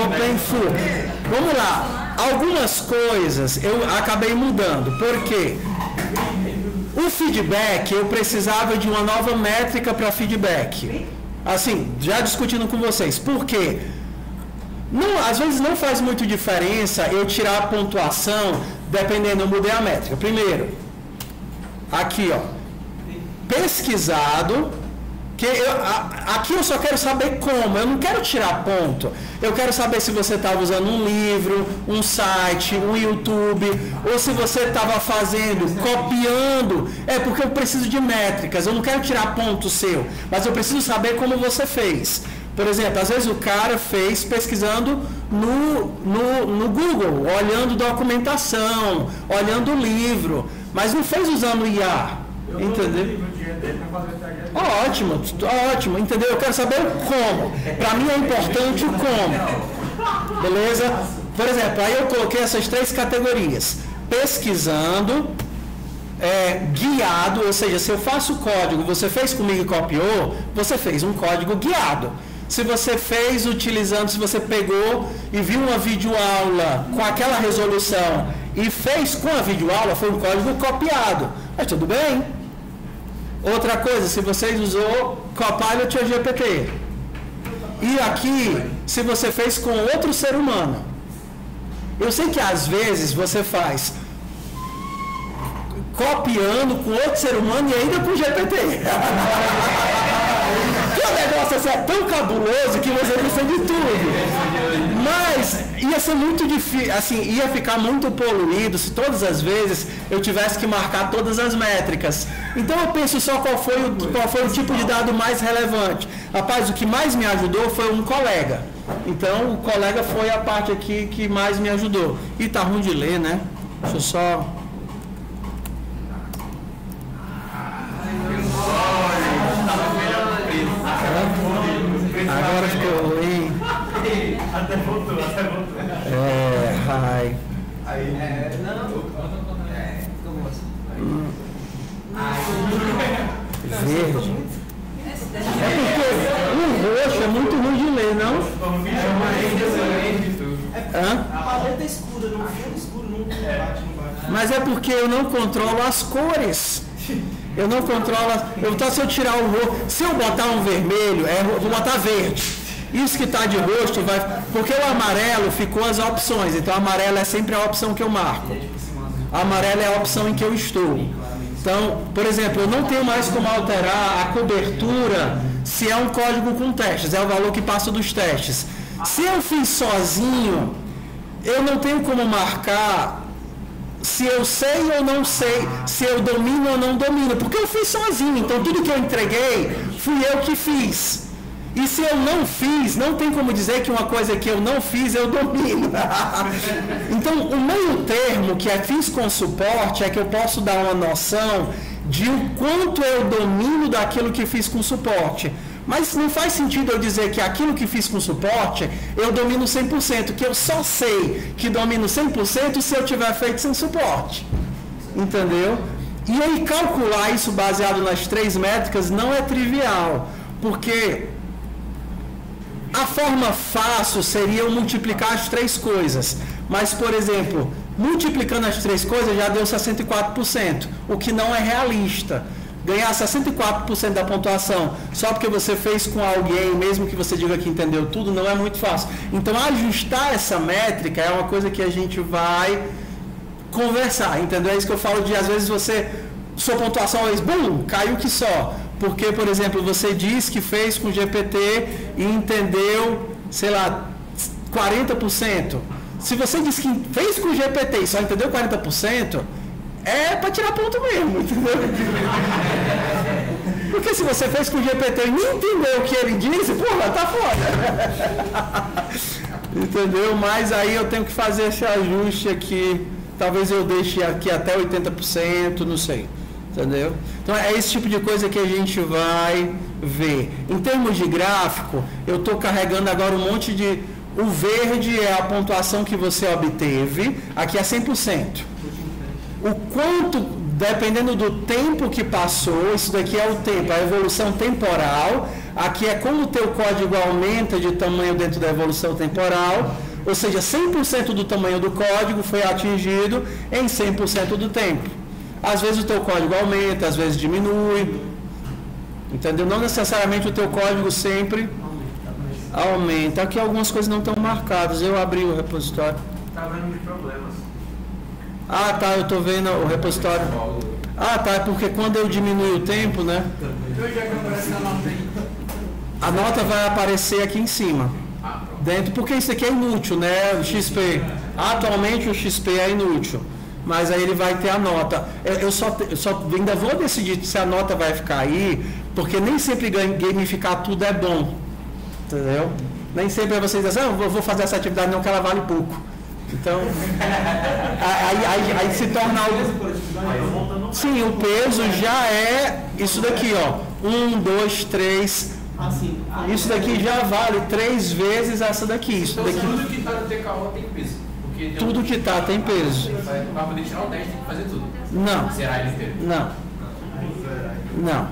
S1: Open FUP. Vamos lá. Algumas coisas eu acabei mudando. Por quê? O feedback, eu precisava de uma nova métrica para feedback. Assim, já discutindo com vocês. Por quê? Não, às vezes não faz muito diferença eu tirar a pontuação, dependendo, eu mudei a métrica. Primeiro, aqui, ó, pesquisado, que aqui eu só quero saber como, eu não quero tirar ponto. Eu quero saber se você estava usando um livro, um site, um YouTube, ou se você estava fazendo, copiando. É porque eu preciso de métricas, eu não quero tirar ponto seu, mas eu preciso saber como você fez. Por exemplo, às vezes o cara fez pesquisando no Google, olhando documentação, olhando livro, mas não fez usando IA. Entendeu? Ótimo, entendeu? Eu quero saber o como. Para mim é importante o como. Beleza? Por exemplo, aí eu coloquei essas 3 categorias. Pesquisando, guiado, ou seja, se eu faço código, você fez comigo e copiou, você fez um código guiado. se você fez utilizando, se você pegou e viu uma videoaula com aquela resolução e fez com a videoaula, foi um código copiado. Mas tudo bem. Outra coisa, se vocês usou Copilot ou GPT. E aqui, se você fez com outro ser humano. Eu sei que às vezes você faz copiando com outro ser humano e ainda com GPT. O negócio assim, é tão cabuloso que você precisa de tudo. Mas ia ser muito difícil, assim, ia ficar muito poluído se todas as vezes eu tivesse que marcar todas as métricas. Então eu penso só qual foi o tipo de dado mais relevante. Rapaz, o que mais me ajudou foi um colega. Então o colega foi a parte aqui que mais me ajudou. E tá ruim de ler, né? Deixa eu só... Agora ficou ruim.
S4: Até voltou.
S1: Ai. Verde. É porque o roxo é muito ruim de ler, não?
S2: A paleta é escura, não fundo escuro, não bate.
S1: Mas é porque eu não controlo as cores. Eu não controlo. Se eu tirar o roxo, se eu botar um vermelho, vou botar verde. Isso que está de rosto vai. Porque o amarelo ficou as opções. Então, o amarelo é sempre a opção que eu marco. A amarela é a opção em que eu estou. Então, por exemplo, eu não tenho mais como alterar a cobertura se é um código com testes. É o valor que passa dos testes. Se eu fiz sozinho, eu não tenho como marcar se eu sei ou não sei, se eu domino ou não domino, porque eu fiz sozinho, então tudo que eu entreguei, fui eu que fiz. E se eu não fiz, não tem como dizer que uma coisa que eu não fiz, eu domino. Então, o meio termo, que é fiz com suporte, é que eu posso dar uma noção de o quanto eu domino daquilo que fiz com suporte. Mas não faz sentido eu dizer que aquilo que fiz com suporte, eu domino 100%, que eu só sei que domino 100% se eu tiver feito sem suporte. Entendeu? E aí calcular isso baseado nas 3 métricas não é trivial, porque a forma fácil seria eu multiplicar as 3 coisas. Mas, por exemplo, multiplicando as 3 coisas já deu 64%, o que não é realista. Ganhar 64% da pontuação só porque você fez com alguém, mesmo que você diga que entendeu tudo, não é muito fácil. Então, ajustar essa métrica é uma coisa que a gente vai conversar, entendeu? É isso que eu falo de, às vezes, sua pontuação, caiu que só. Porque, por exemplo, você diz que fez com GPT e entendeu, sei lá, 40%. Se você diz que fez com GPT e só entendeu 40%, é para tirar ponto mesmo, entendeu? Porque se você fez com o GPT e nem entendeu o que ele disse, porra, tá foda. Entendeu? Mas aí eu tenho que fazer esse ajuste aqui. Talvez eu deixe aqui até 80%, não sei. Entendeu? Então é esse tipo de coisa que a gente vai ver. Em termos de gráfico, eu estou carregando agora um monte de... O verde é a pontuação que você obteve, aqui é 100%. O quanto, dependendo do tempo que passou, isso daqui é o tempo, a evolução temporal. Aqui é como o teu código aumenta de tamanho dentro da evolução temporal, ou seja, 100% do tamanho do código foi atingido em 100% do tempo. Às vezes o teu código aumenta, às vezes diminui, entendeu? Não necessariamente o teu código sempre aumenta. Aqui algumas coisas não estão marcadas, eu abri o repositório.
S3: Está vendo de problemas.
S1: Ah, tá, eu estou vendo o repositório. Ah, tá, é porque quando eu diminuo o tempo, né? A nota vai aparecer aqui em cima. Dentro, porque isso aqui é inútil, né? O XP. Atualmente o XP é inútil. Mas aí ele vai ter a nota. Eu só ainda vou decidir se a nota vai ficar aí, porque nem sempre gamificar tudo é bom. Entendeu? Nem sempre vocês dizem, eu vou fazer essa atividade não, que ela vale pouco. Então, aí se torna algo... Sim, o peso já é isso daqui, ó. 1, 2, 3. Isso daqui já vale 3 vezes essa daqui. Isso daqui.
S3: Tudo que está no TKO tem peso.
S1: Tudo que está tem peso.
S3: Para poder tirar o teste tem que fazer tudo.
S1: Não.
S3: Zerar ele inteiro.
S1: Não.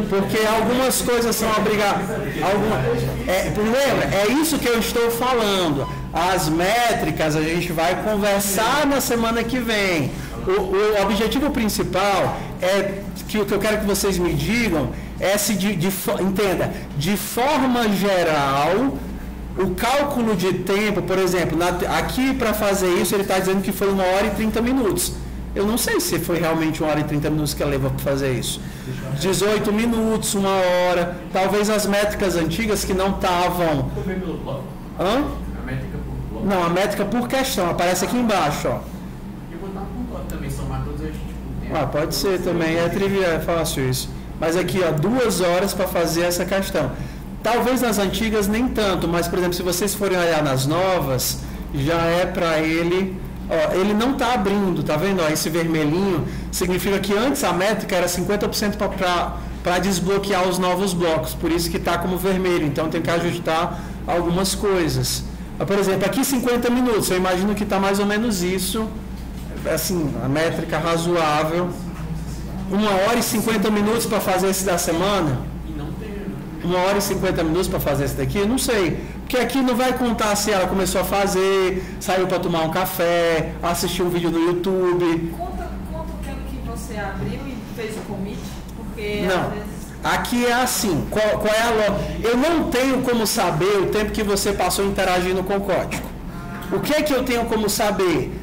S1: Porque algumas coisas são obrigadas. Lembra? É isso que eu estou falando. As métricas a gente vai conversar na semana que vem. O objetivo principal é que o que eu quero que vocês me digam é se entenda, de forma geral, o cálculo de tempo, por exemplo, aqui para fazer isso ele está dizendo que foi 1h30. Eu não sei se foi realmente 1h30 que ela levou para fazer isso. 18 minutos, 1 hora. Talvez as métricas antigas que não estavam. Hã?
S3: A métrica por bloco.
S1: Não, a métrica por questão. Aparece aqui embaixo, ó.
S3: E botar por bloco também, somar todas as
S1: Pode ser também. É trivial, é fácil isso. Mas aqui, ó, 2 horas para fazer essa questão. Talvez nas antigas nem tanto, mas, por exemplo, se vocês forem olhar nas novas, já é para ele... Ó, ele não está abrindo, tá vendo? Ó, esse vermelhinho significa que antes a métrica era 50% para desbloquear os novos blocos, por isso que está como vermelho, então tem que ajustar algumas coisas. Por exemplo, aqui 50 minutos, eu imagino que está mais ou menos isso, assim, a métrica razoável. 1h50 para fazer esse da semana? 1h50 para fazer esse daqui? Não sei. Porque aqui não vai contar se ela começou a fazer, saiu para tomar um café, assistiu um vídeo no YouTube.
S5: Conta o tempo que você abriu e fez o commit, porque
S1: não.
S5: Às vezes...
S1: Aqui é assim, qual é a lógica? Eu não tenho como saber o tempo que você passou interagindo com o código. O que é que eu tenho como saber?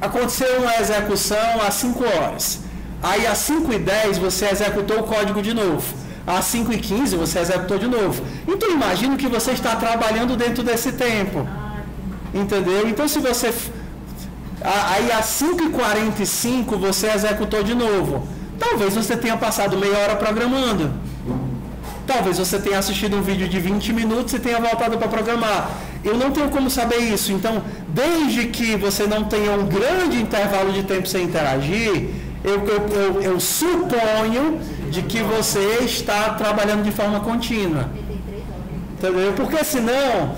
S1: Aconteceu uma execução às 5 horas. Aí às 5h10 você executou o código de novo. Às 5h15 você executou de novo. Então imagino que você está trabalhando dentro desse tempo. Entendeu? Então se você... Aí às 5h45 você executou de novo. Talvez você tenha passado meia hora programando. Talvez você tenha assistido um vídeo de 20 minutos e tenha voltado para programar. Eu não tenho como saber isso. Então, desde que você não tenha um grande intervalo de tempo sem interagir, eu suponho de que você está trabalhando de forma contínua. Entendeu? Porque senão,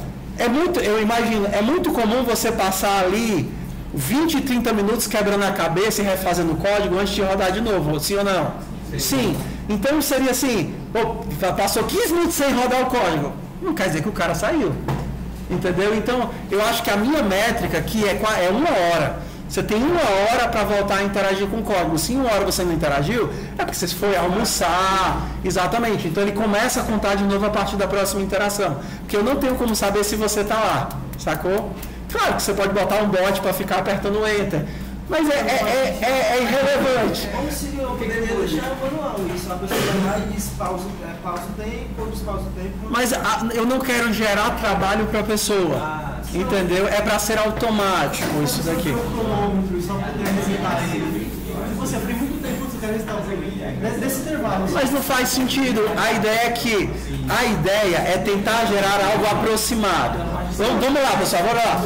S1: eu imagino, é muito comum você passar ali 20, 30 minutos quebrando a cabeça e refazendo o código antes de rodar de novo, sim ou não? Sim. Então seria assim, passou 15 minutos sem rodar o código. Não quer dizer que o cara saiu. Entendeu? Então, eu acho que a minha métrica aqui é 1 hora. Você tem 1 hora para voltar a interagir com o código. Se em 1 hora você não interagiu, é porque você foi almoçar. Exatamente. Então ele começa a contar de novo a partir da próxima interação. Porque eu não tenho como saber se você está lá. Sacou? Claro que você pode botar um bot para ficar apertando o Enter. Mas é irrelevante.
S2: Como se eu poderia deixar manual isso? A pessoa vai lá e diz pausa o tempo, ou despausa o tempo.
S1: Mas eu não quero gerar trabalho para a pessoa. Entendeu? É para ser automático isso daqui.
S2: Só poder resetar ele. Você tem muito tempo que você quer resetar o tempo. Desse intervalo.
S1: Mas não faz sentido. A ideia é tentar gerar algo aproximado. Vamos lá, pessoal, bora lá.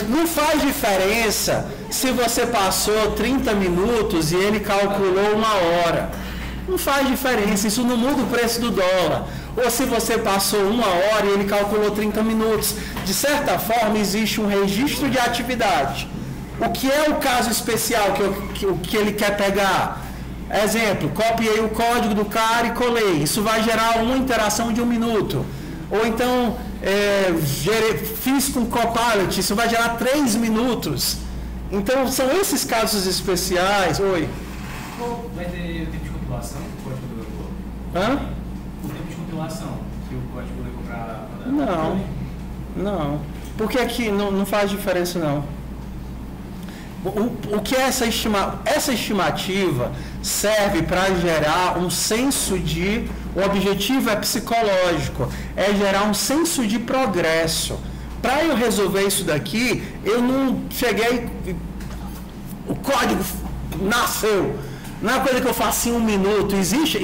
S1: Não faz diferença se você passou 30 minutos e ele calculou 1 hora. Não faz diferença, isso não muda o preço do dólar. Ou se você passou 1 hora e ele calculou 30 minutos. De certa forma, existe um registro de atividade. O que é o caso especial que ele quer pegar? Exemplo, copiei o código do cara e colei. Isso vai gerar uma interação de 1 minuto. Ou então, fiz com Copilot, isso vai gerar 3 minutos. Então, são esses casos especiais. Oi?
S3: Vai ter tempo de compilação que o código levou?
S1: Hã?
S3: O tempo de compilação que o código levou para...
S1: Não. Porque aqui não faz diferença, não. O que é essa estimativa serve para gerar um senso de... O objetivo é psicológico, é gerar um senso de progresso. Para eu resolver isso daqui, eu não cheguei... O código nasceu. Não é uma coisa que eu faço em 1 minuto. Existe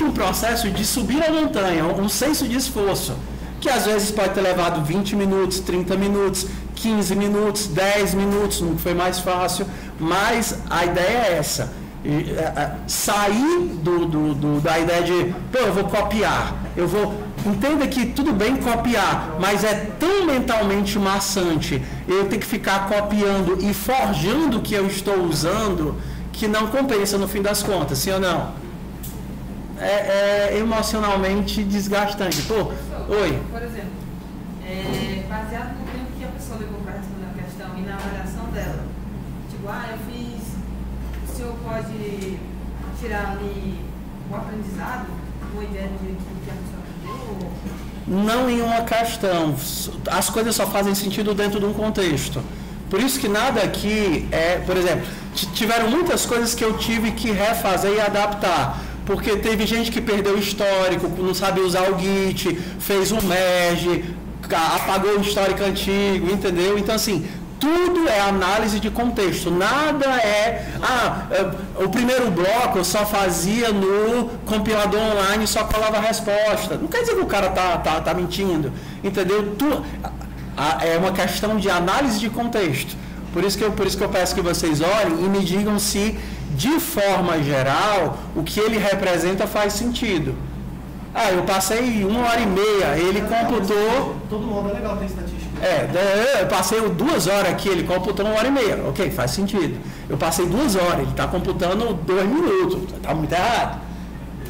S1: um processo de subir a montanha, um senso de esforço, que às vezes pode ter levado 20 minutos, 30 minutos, 15 minutos, 10 minutos, não foi mais fácil, mas a ideia é essa. Sair da ideia de, eu vou copiar, entenda que tudo bem copiar, mas é tão mentalmente maçante, eu tenho que ficar copiando e forjando o que eu estou usando, que não compensa no fim das contas, sim ou não? é emocionalmente desgastante. Pô, oi.
S5: Por exemplo, baseado no tempo que a pessoa levou para responder a questão e na avaliação dela, tipo, eu fiz, o senhor pode tirar ali o aprendizado, uma ideia de que a pessoa aprendeu?
S1: Não em uma questão. As coisas só fazem sentido dentro de um contexto. Por isso que nada aqui por exemplo, tiveram muitas coisas que eu tive que refazer e adaptar. Porque teve gente que perdeu o histórico, não sabe usar o Git, fez um merge, apagou o histórico antigo, entendeu? Então, assim, tudo é análise de contexto. Nada o primeiro bloco eu só fazia no compilador online e só colava a resposta. Não quer dizer que o cara tá mentindo, entendeu? É uma questão de análise de contexto. Por isso que eu peço que vocês olhem e me digam se, de forma geral, o que ele representa faz sentido. Eu passei 1h30, ele computou...
S2: Todo mundo é legal ter estatística.
S1: Eu passei 2 horas aqui, ele computou 1h30. Ok, faz sentido. Eu passei 2 horas, ele está computando 2 minutos. Está muito errado.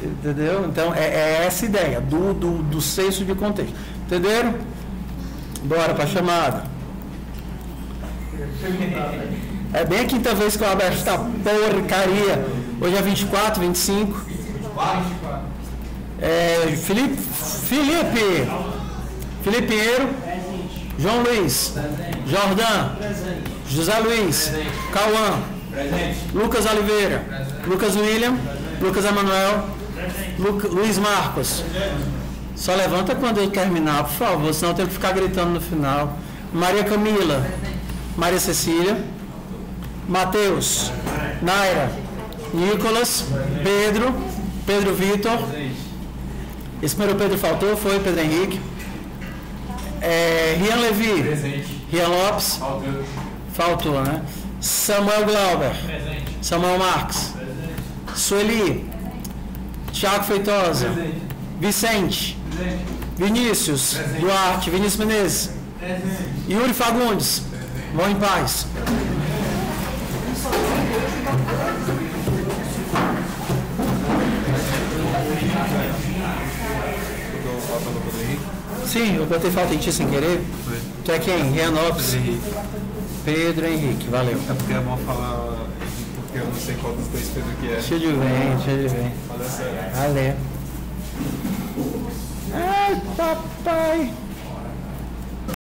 S1: Entendeu? Então, é essa ideia do senso de contexto. Entenderam? Bora para a chamada. É bem a quinta vez que eu abro esta porcaria. Hoje é 24, 25.
S3: 24.
S1: Felipe Pinheiro. João Luiz. Jordan. José Luiz. Cauã. Lucas Oliveira. Lucas William. Lucas Emanuel. Luiz Marcos. Só levanta quando eu terminar, por favor, senão eu tenho que ficar gritando no final. Maria Camila. Maria Cecília. Matheus. Naira. Nicolas. Pedro Vitor. Esse primeiro Pedro faltou, foi Pedro Henrique. Rian Levi.
S3: Presente.
S1: Rian Lopes. Faltou, né? Samuel Glauber.
S3: Presente.
S1: Samuel Marques.
S3: Presente.
S1: Sueli. Tiago Feitosa.
S3: Presente.
S1: Vicente.
S3: Presente.
S1: Vinícius.
S3: Presente.
S1: Duarte. Vinícius Menezes.
S3: Presente.
S1: Yuri Fagundes. Vão em paz. Sim, eu botei falta em ti sem querer.
S6: Foi.
S1: Tu é quem? Rian Lopes? Pedro Henrique, valeu.
S6: É porque é bom falar, porque eu não sei qual dos dois Pedro que é.
S1: Cheio de bem.
S6: Fala sério.
S1: Valeu. Ai, papai.